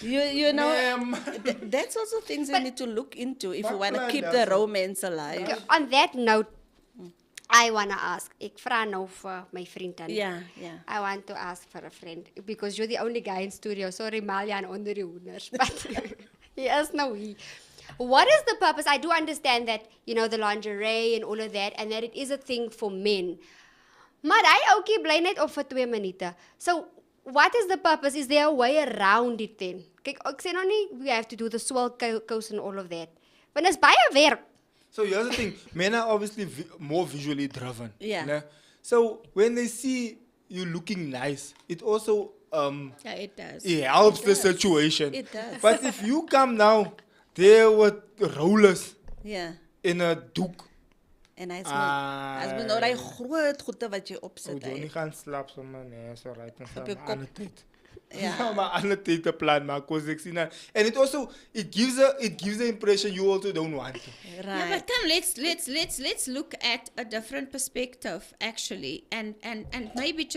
You know, Nee, man. that's also things we need to look into if we want to Bakla keep en the dat soort- romance alive. Okay, on that note, I want to ask. Ik vraag nou voor mijn vriend dan. Yeah. I want to ask for a friend because you're the only guy in studio. Sorry, Maljan onder de hoenders, but he is no he. What is the purpose? I do understand that the lingerie and all of that, and that it is a thing for men. Maar I okay bly net op vir 2 minute. So, what is the purpose? Is there a way around it then? Kyk, ek sê nou nie we have to do the swirl coast and all of that. Want is baie werk. So here's the thing, men are obviously more visually driven. Yeah. né? So when they see you looking nice, it also Yeah, it does. it helps the situation. It does. But if you come now there with rollers Yeah. in a doek, En hy is nou daai groot goede wat jy oh, opsit. jy nie gaan slaap sommer nee, so right en Op jou so kop. ander tyd. Ja. Ja, maar ander tyd te plan maar cause ek sien dat and it gives the impression you also don't want to. Yeah, Right. but come, let's look at a different perspective actually, and maybe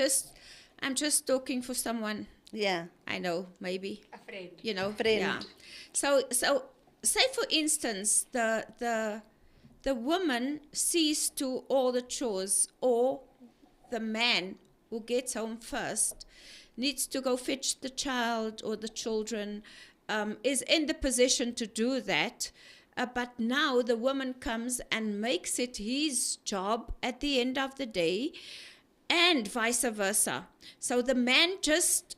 I'm just talking for someone Yeah. I know, maybe. A friend. Friend. Yeah. So say for instance the woman sees to all the chores, or the man who gets home first needs to go fetch the child or the children, is in the position to do that. But now the woman comes and makes it his job at the end of the day, and vice versa. So the man just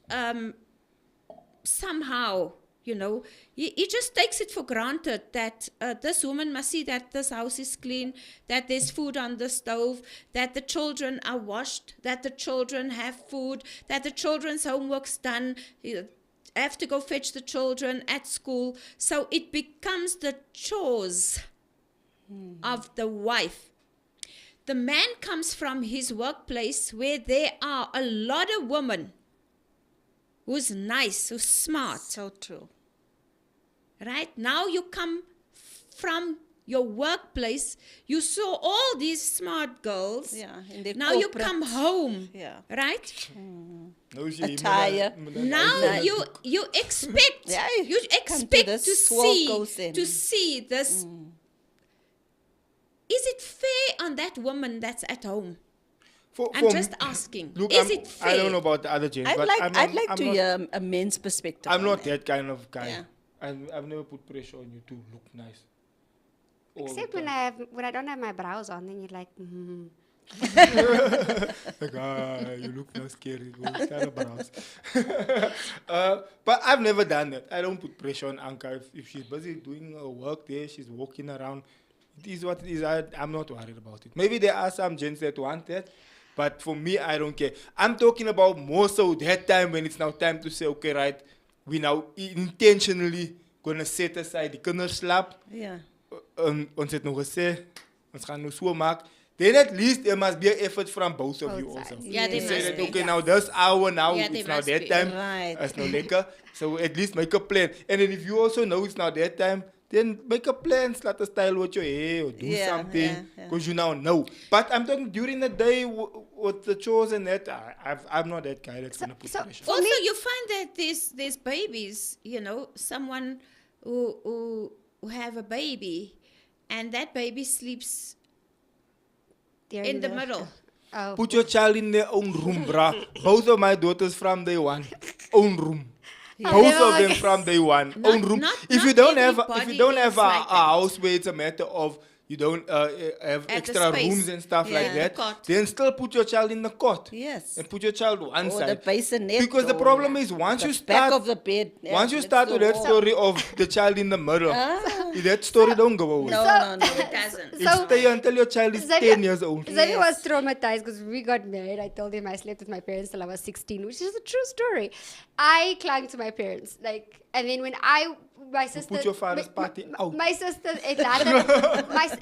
somehow, he just takes it for granted that this woman must see that this house is clean, that there's food on the stove, that the children are washed, that the children have food, that the children's homework's done. You have to go fetch the children at school. So it becomes the chores of the wife. The man comes from his workplace where there are a lot of women who's nice, who's smart. So true. Right? Now you come from your workplace, you saw all these smart girls. Yeah, in the Now you corporate- come home. Yeah. Right? Nou is jy Attire. Now Nice. you expect Yeah, you come to expect this to swirl goes in. see this. Is it fair on that woman that's at home? I'm just asking. Look, Is it fair? I don't know about the other gents, I'd but like I'm to not, hear a men's perspective. I'm on not that. that kind of guy. Yeah. I've never put pressure on you to look nice. All the Except time. when I don't have my brows on, then you're like, Like, you look now scary. Go stand up around. But I've never done that. I don't put pressure on Anka. If she's busy doing her work there, she's walking around. It is what it is. I'm not worried about it. Maybe there are some gents that want that. But for me, I don't care. I'm talking about more so that time when it's now time to say, okay, right, we now intentionally going to set aside the kinderslaap. Yeah. Ons het nog gesê, ons gaan nou so maak. Then at least there must be an effort from both of you Both also. sides. Yeah, there To say must that, be. okay, now this hour now, Yeah, it's there now must that be. time. Right. It's now lekker. So at least make a plan. And then if you also know it's now that time, then make a plan, start a style with your hair or do Yeah, something. yeah. Because you now know. But I'm talking during the day with the chores and that, I'm not that guy that's going to put so- pressure. Also, you find that there's babies, someone who have a baby, and that baby sleeps during in the middle. Oh. Put your child in their own room, bruh. Both of my daughters from day one, own room. Both of them from day one, Not- own room. not- If you not don't have everybody is a like that. house where it's a matter of you don't have the extra space. rooms and stuff like Yeah. that, The cot. then still put your child in the cot. Yes. And put your child one Or the side. bassinet. Because the or problem is once the you back start of the bed. Yeah, once you that's start the with that wall. story of the child in the middle, That story don't go away. No, So- no, It doesn't. It stay until your child is Xavier- 10 years old. Xavier was traumatized because we got married. I told him I slept with my parents till I was 16, which is a true story. I clung to my parents, and then when my sister, put your father's party out. My sister,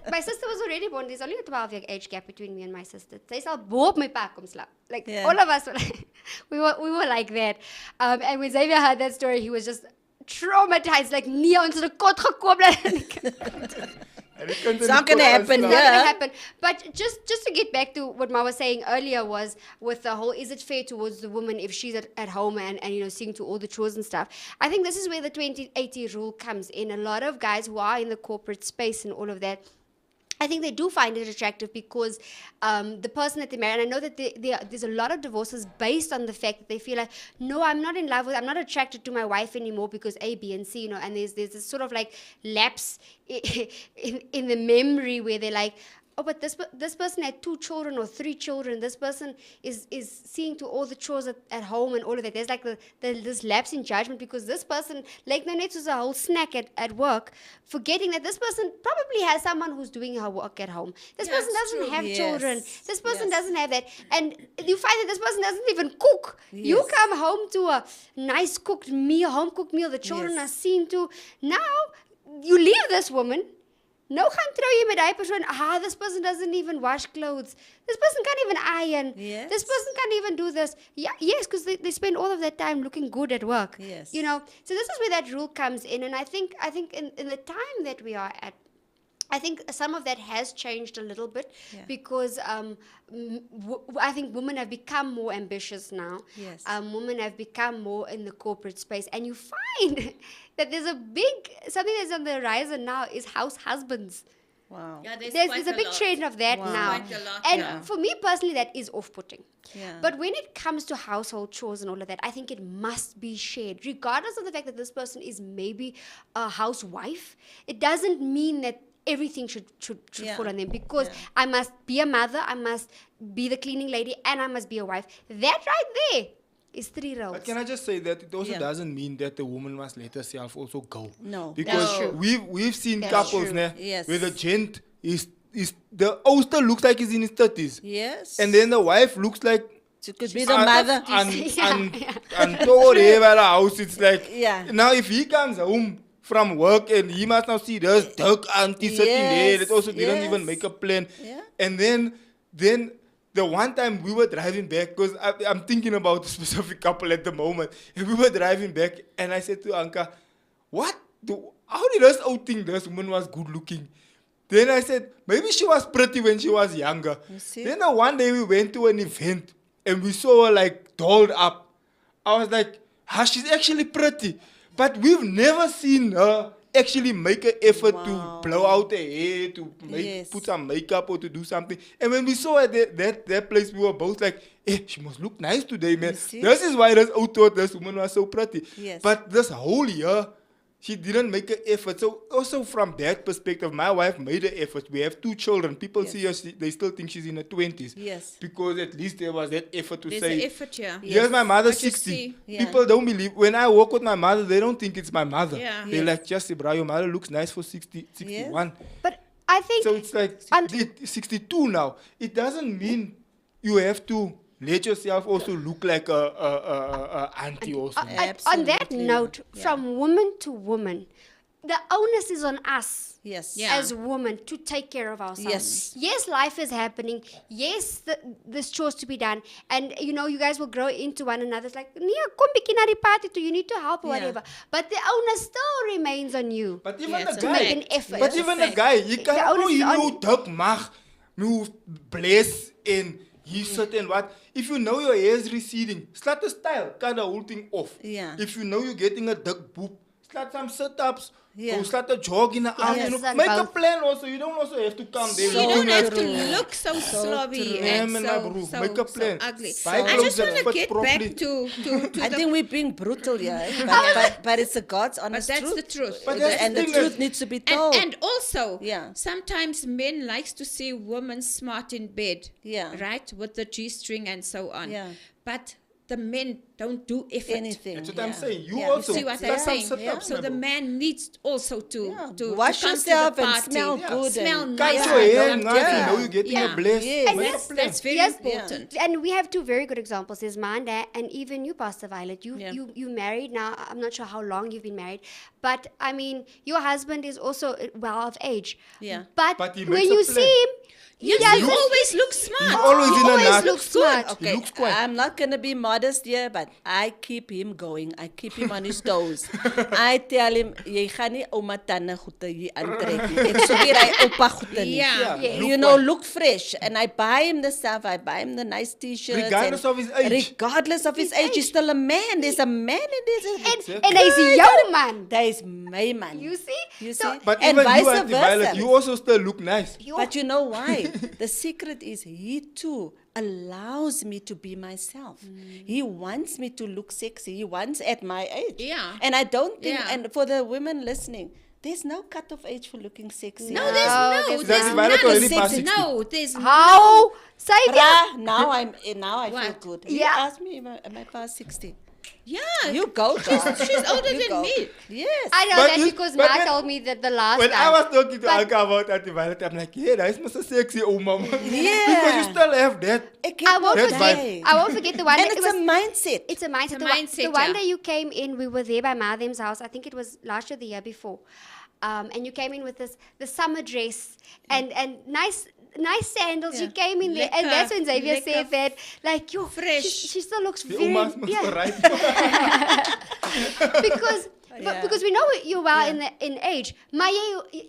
my sister was already born. There's only a 12-year age gap between me and my sister. Sy sal bo op my pa kom slaap. Yeah. All of us were like, we were like that. And when Xavier heard that story, he was just traumatized. Like, nee, ons het 'n kot gekoop. It's not gonna happen, Not gonna yeah. happen. But just to get back to what Ma was saying earlier was with the whole, is it fair towards the woman if she's at home and seeing to all the chores and stuff? I think this is where the 20/80 rule comes in. A lot of guys who are in the corporate space and all of that, I think they do find it attractive because the person that they marry, and I know that there's a lot of divorces based on the fact that they feel like, no, I'm not in love with, I'm not attracted to my wife anymore because A, B, and C, and there's this sort of like lapse in the memory where they're like, oh, but this person had 2 children or 3 children. This person is seeing to all the chores at home and all of that. There's like this lapse in judgment because this person, like Nanette was a whole snack at work, forgetting that this person probably has someone who's doing her work at home. This person it's doesn't true. have Yes. children. This person Yes. doesn't have that. And you find that this person doesn't even cook. You Yes. come home to a nice cooked meal, home cooked meal, the children Yes. are seen to. Now, you leave this woman. No gaan trou jy met daai persoon. This person doesn't even wash clothes. This person can't even iron. Yes. This person can't even do this. Yeah, yes, because they spend all of that time looking good at work. Yes. So this is where that rule comes in. And I think in the time that we are at, I think some of that has changed a little bit because I think women have become more ambitious now. Yes. Women have become more in the corporate space, and you find that there's something that's on the horizon now is house husbands. Wow. Yeah, There's a big lot. trend of that Wow. now. Quite a lot, And yeah. for me personally, that is off-putting. Yeah. But when it comes to household chores and all of that, I think it must be shared. Regardless of the fact that this person is maybe a housewife, it doesn't mean that everything should Yeah. fall on them because Yeah. I must be a mother, I must be the cleaning lady, and I must be a wife. That right there is 3 roles. But can I just say that it also Yeah. doesn't mean that the woman must let herself also go. No. Because That's true. we've seen That's couples true. now Yes. where the gent is the oldster looks like he's in his 30s. Yes. And then the wife looks like It could be the mother. and told her by the house. It's like Yeah. now if he comes home from work and he must now see this dark auntie sitting there Yes, that also didn't even yes. make a plan. Yeah. And then the one time we were driving back, because I'm thinking about a specific couple at the moment, and we were driving back, and I said to Anka, how did us out think this woman was good looking? Then I said, maybe she was pretty when she was younger. You see? Then one day we went to an event, and we saw her like dolled up. I was like, she's actually pretty. But we've never seen her actually make an effort Wow. to blow out her hair, to Yes. put some makeup or to do something. And when we saw her at that place, we were both like, she must look nice today, man. You see? This is why this out thought this woman was so pretty. Yes. But this whole year, she didn't make an effort. So also from that perspective, my wife made an effort. We have 2 children. People Yes. see her, they still think she's in her 20s. Yes. Because at least there was that effort to There's say, an effort here. here's my mother, But you 60. see- Yeah. People don't believe. When I walk with my mother, they don't think it's my mother. Yeah. They're Yes. like, just say, bro, your mother looks nice for 60, 61. But I think So it's like 62 now. It doesn't mean you have to let yourself also look like a auntie also. on that Absolutely. note, Yeah. from woman to woman, the onus is on us. Yes. Yeah. As women to take care of ourselves. Yes. Yes, life is happening. Yes, there's chores to be done. And you guys will grow into one another. It's like, Nia, kom bietjie na die party toe. You need to help or Yeah. whatever. But the onus still remains on you. But even Yeah, the it's a to guy, make an fact. effort. but It's a even the fact. guy, you can't onus know is you on- know dak mag, you bless and he certain what. If you know your hair is receding, start the style, cut the whole thing off. Yeah. If you know you're getting a duck boob, start some sit-ups. Yeah. Or start a jog in the arm. Yes, and Make a both. plan also. You don't also have to come there. You don't have to true. look so slobby true. and Yeah, man, so, bro. so, Make a plan. so ugly. Buy I clothes just that want to fit get properly. back to I the think we're being brutal, yeah. But it's a God's honest that's truth. the truth. But that's And the the thing truth that- needs to be told. and also, Yeah. sometimes men likes to see women smart in bed, Yeah. right, with the G-string and so on. Yeah. But the men don't do effort. Anything. That's what I'm saying. You Yeah. also. See what I'm Let's come saying? sit up, So the man. man needs also to Wash come yourself to the and party. smell Yeah. good. Smell and, nice. Cut Yeah. your hair Yeah. nice. Yeah. You know you're getting Yeah. a bless. Yes. And Make a plan. that's very Yes. important. And we have two very good examples. There's mine and even you, Pastor Violet. You married now. I'm not sure how long you've been married, but I mean, your husband is also well of age. Yeah. But But he when makes a you plan. see him, Yes, does you it- always look He's smart. always in a always nut. looks smart. He looks quiet. I'm not going to be modest here, but I keep him going. I keep him on his toes. I tell him, jy gaan nie ouma tande goede hier aantrek nie. Ek soek hier hy oupa goede nie. Yeah. Yes. Look You know, quiet. look fresh. And I buy him the stuff. I buy him the nice t-shirts. Regardless and of his age. Regardless of his age. He's still a man. There's a man and there's a... and he's a young man. That is my man. You see? You So- see? But and even vice you, Auntie Violet, versa. you also still look nice. But you know why? The secret is he too allows me to be myself. He wants me to look sexy. He wants at my age. Yeah. And I don't think, Yeah. and for the women listening, there's no cut-off age for looking sexy. No, No, there's there's there's not. Violet none. already passed 60. No, there's How? Xavier? Bra, now I feel What? good. Yeah. You asked me, am I past 60? Yeah. You go, girl. She's older You than go. me. Yes. I know But that you- because but Ma when- told me that the last When time. I was talking to But- Anka about Auntie Violet, I'm like, yeah, that's Mr. Sexy, oh mama. Yeah. Because you still have that. I won't That's forget. fine. I won't forget the one. And that it's it a was, mindset. It's a mindset. It's a The one- mindset, The one yeah. day you came in, we were there by Madam's house. I think it was last year, the year before. And you came in with the summer dress and nice sandals. You Yeah. came in there, and Lekker, that's when Xavier lekker said that, like, yo, fresh. She still looks The very Oma's must yeah. right. because Yeah. because we know you're well in age. Maar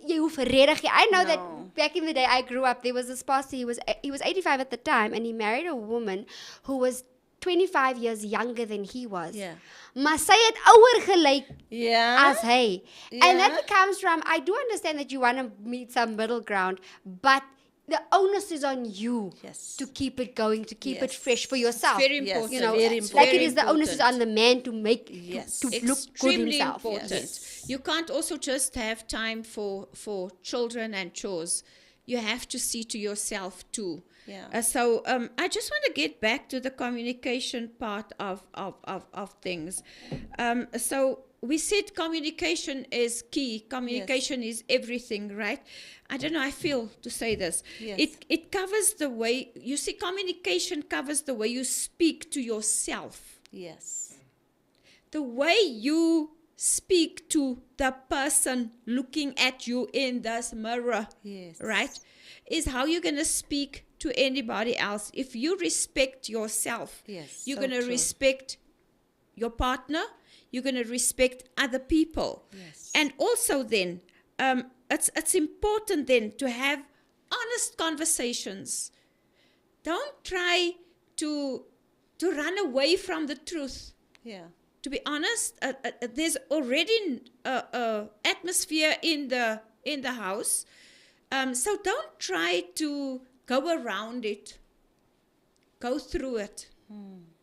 jy hoef regtig. I know that No. back in the day I grew up. There was this pastor. He was 85 at the time, and he married a woman who was 25 years younger than he was. Yeah. Maar sy het ouer gelyk Yeah. as hy. And that Yeah. comes from, I do understand that you want to meet some middle ground, but the onus is on you Yes. to keep it going, to keep it Yes. fresh for yourself. Very Yes, important. You know, very like important. it is the onus is on the man to make Yes. to look good Extremely himself. important. Yes. You can't also just have time for children and chores. You have to see to yourself too. Yeah. So I just want to get back to the communication part of things. So we said communication is key. Communication is everything, right? I don't know. I feel to say this. Yes. It covers the way you see. Communication covers the way you speak to yourself, Yes. the way you speak to the person looking at you in this mirror. Yes. Right? Is how you're going to speak to anybody else. If you respect yourself, Yes, you're so going to true. respect your partner, you're going to respect other people. Yes. And also then, it's important then to have honest conversations. Don't try to run away from the truth. Yeah. To be honest, there's already atmosphere in the house. So don't try to go around it. Go through it.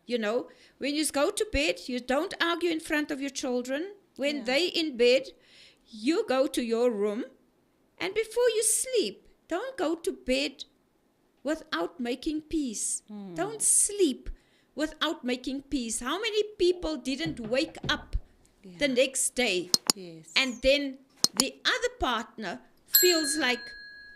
You know, when you go to bed, you don't argue in front of your children. When Yeah. they in bed, you go to your room, and before you sleep, don't go to bed without making peace. Don't sleep without making peace. How many people didn't wake up the next day, Yes. and then the other partner feels like,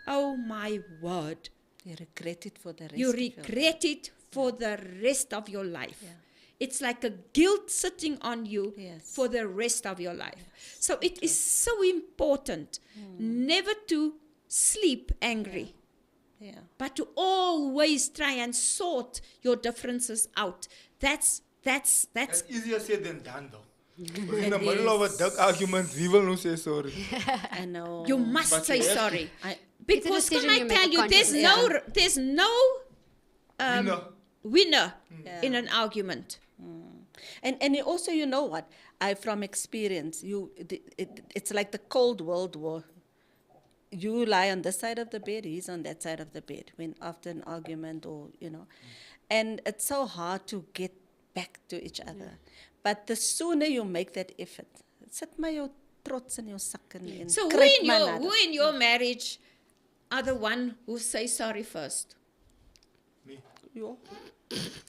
oh my word, You regret it for the rest you of your life. regret it for the rest of your life. Yeah. It's like a guilt sitting on you Yes. for the rest of your life. So it is so important never to sleep angry, Yeah. but to always try and sort your differences out. That's That's easier said than done, though. Because in the middle of a duck argument, we will not say sorry. I know. you must But say you have to. sorry. It's Because a can decision I you make tell you, consciously. there's no Winner. winner Yeah. in an argument. And also, you know what? From experience, it's like the Cold World War. You lie on this side of the bed, he's on that side of the bed when after an argument or, and it's so hard to get back to each other. But the sooner you make that effort, sit my jou trots in jou sak en So kruip maar nader. who in your marriage are the one who say sorry first? Me. Ja.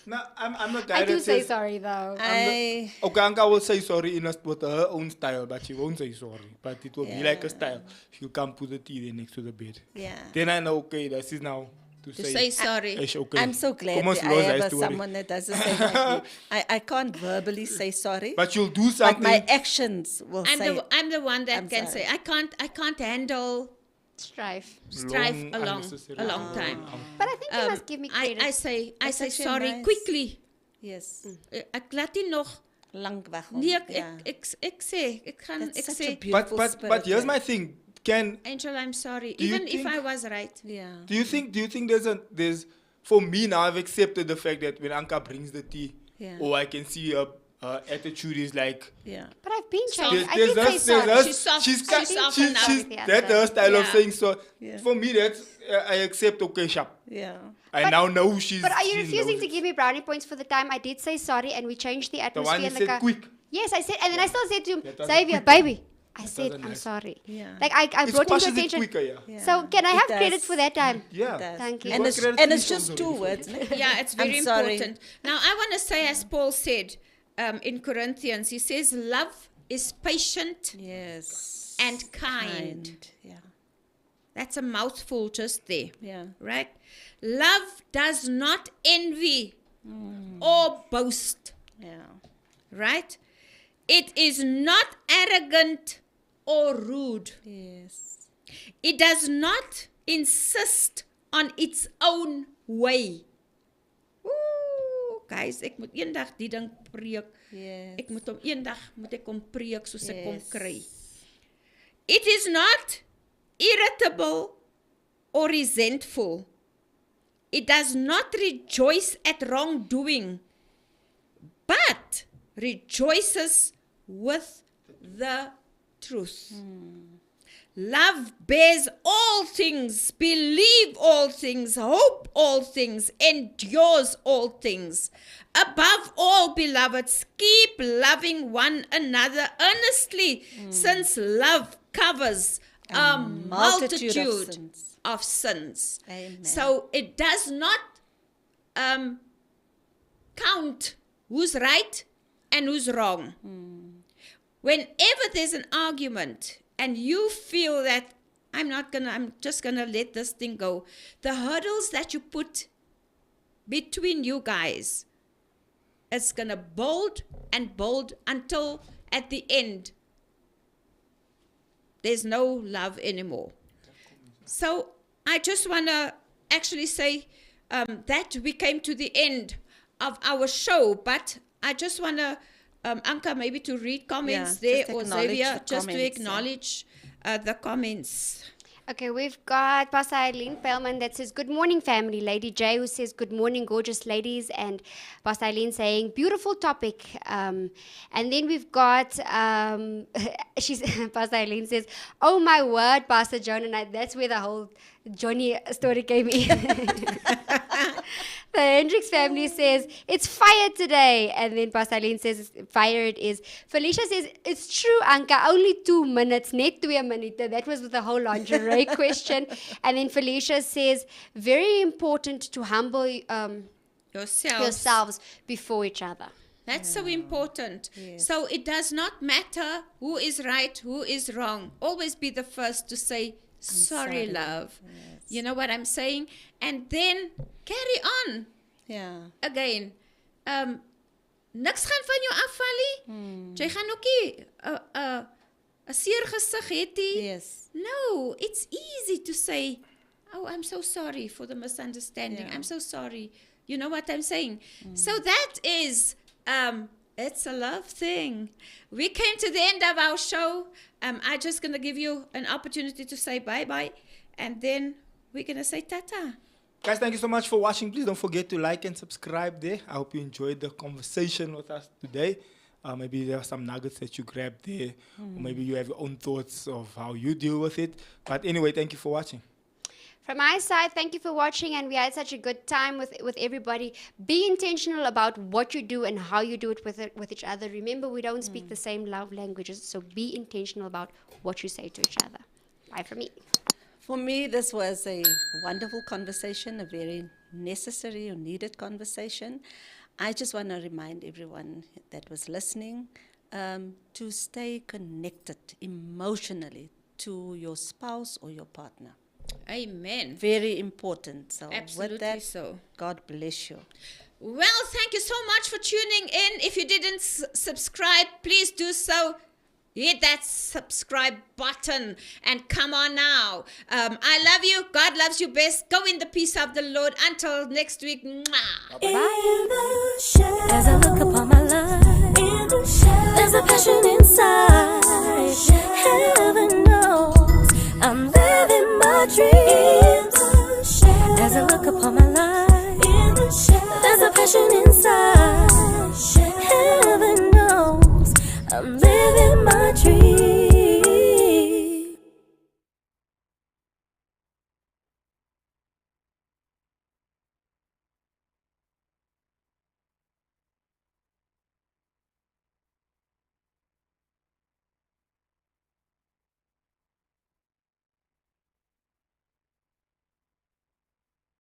No, I'm the guy I do that say says, sorry though. I okay, Anka will say sorry with her own style, but she won't say sorry. But it will be Yeah. like a style. She'll come put the tea there next to the bed. yeah. Then I know, okay, this is now to To say sorry. Ish, okay. I'm so glad Kom ons that I los hy have storie. someone that does the same like me. I can't verbally say sorry, But you'll do but something. my actions will I'm say. I'm the one that I'm can sorry. say I can't handle Strife. strife Long, a unnecessary long time. But I think you must give me credit. I say That's actually sorry nice. quickly. Yes, Ek laat nie nog lang weg. nee yeah. ek sê ek gaan That's ek such a sê beautiful but spirit, here's yeah. my thing. Angel, I'm sorry. Do you Even if think- I was right. Yeah. Do you think there's for me now I've accepted the fact that when Anka brings the tea, Yeah. or I can see her attitude is like Yeah. But I've been So- changed. I did say sorry. us- She's soft- she's she's ca- soft she's- enough. she's- With the that's her answer. style of Yeah. saying so. Yeah. For me, that's I accept. Okay, sharp. Yeah. I But- now know she's. But are you she refusing knows to it. give me brownie points for the time I did say sorry and we changed the The atmosphere one you in the said car? quick. Yes, I said, and then I still said to him, That was Xavier, quick. baby, I said, wasn't I'm nice. sorry. Yeah. Like, I It brought him to squashes it attention. quicker, yeah. Yeah. So, can I It have does. credit for that time? Yeah. Does. Thank you. And got it's, credit and for it's these just songs two already. words. ne? Yeah, it's I'm very sorry. important. Now, I want to say, as Paul said in Corinthians, he says, love is patient Yes. and kind. Yeah. That's a mouthful just there, Yeah. right? Love does not envy or boast, Yeah. right? It is not arrogant or rude. Yes. It does not insist on its own way. Ooh, guys, ek moet eendag die ding preek. Yes. Ek moet hom eendag moet ek hom preek soos ek hom Yes. kry. It is not irritable or resentful. It does not rejoice at wrongdoing, but rejoices with the truth. Love bears all things, believe all things, hope all things, endures all things. Above all, beloveds, keep loving one another earnestly, since love covers a multitude of sins. of sins. Amen. So it does not count who's right and who's wrong. Whenever there's an argument and you feel that I'm just gonna let this thing go, the hurdles that you put between you guys, it's gonna build and build until at the end there's no love anymore. So I just want to actually say that we came to the end of our show, but I just want to, Anka, maybe to read comments Yeah, there, just or acknowledge Xavier, the just to comments, yeah. acknowledge the comments. Okay, we've got Pastor Eileen Pellman that says, good morning, family. Lady J who says, good morning, gorgeous ladies. And Pastor Eileen saying, beautiful topic. And then we've got, Pastor Eileen says, oh my word, Pastor John. And that's where the whole Johnny story came in. The Hendricks family says, it's fire today. And then Pastor Eileen says, fire it is. Felicia says, it's true, Anka, only 2 minutes, net 2 minutes. That was with the whole lingerie question. And then Felicia says, very important to humble yourselves before each other. That's so important. Yes. So it does not matter who is right, who is wrong. Always be the first to say, sorry, sorry. love. Yes. You know what I'm saying? And then carry on. Yeah. Again, niks gaan van jou afval nie. Jy gaan ook nie 'n seer gesig hê nie. Yes. No, it's easy to say, oh, I'm so sorry for the misunderstanding. Yeah. I'm so sorry. You know what I'm saying? So that is, it's a love thing. We came to the end of our show. I'm just going to give you an opportunity to say bye-bye. And then we're going to say ta-ta. Guys, thank you so much for watching. Please don't forget to like and subscribe there. I hope you enjoyed the conversation with us today. Maybe there are some nuggets that you grabbed there. Or maybe you have your own thoughts of how you deal with it. But anyway, thank you for watching. From my side, thank you for watching, and we had such a good time with everybody. Be intentional about what you do and how you do it with each other. Remember, we don't speak the same love languages, so be intentional about what you say to each other. Bye from me. For me, this was a wonderful conversation, a very necessary or needed conversation. I just want to remind everyone that was listening to stay connected emotionally to your spouse or your partner. Amen. Very important. So Absolutely with that, so. God bless you. Well, thank you so much for tuning in. If you didn't subscribe, please do so. Hit that subscribe button and come on now. I love you. God loves you best. Go in the peace of the Lord. Until next week. Mwah. In the shadows. As I look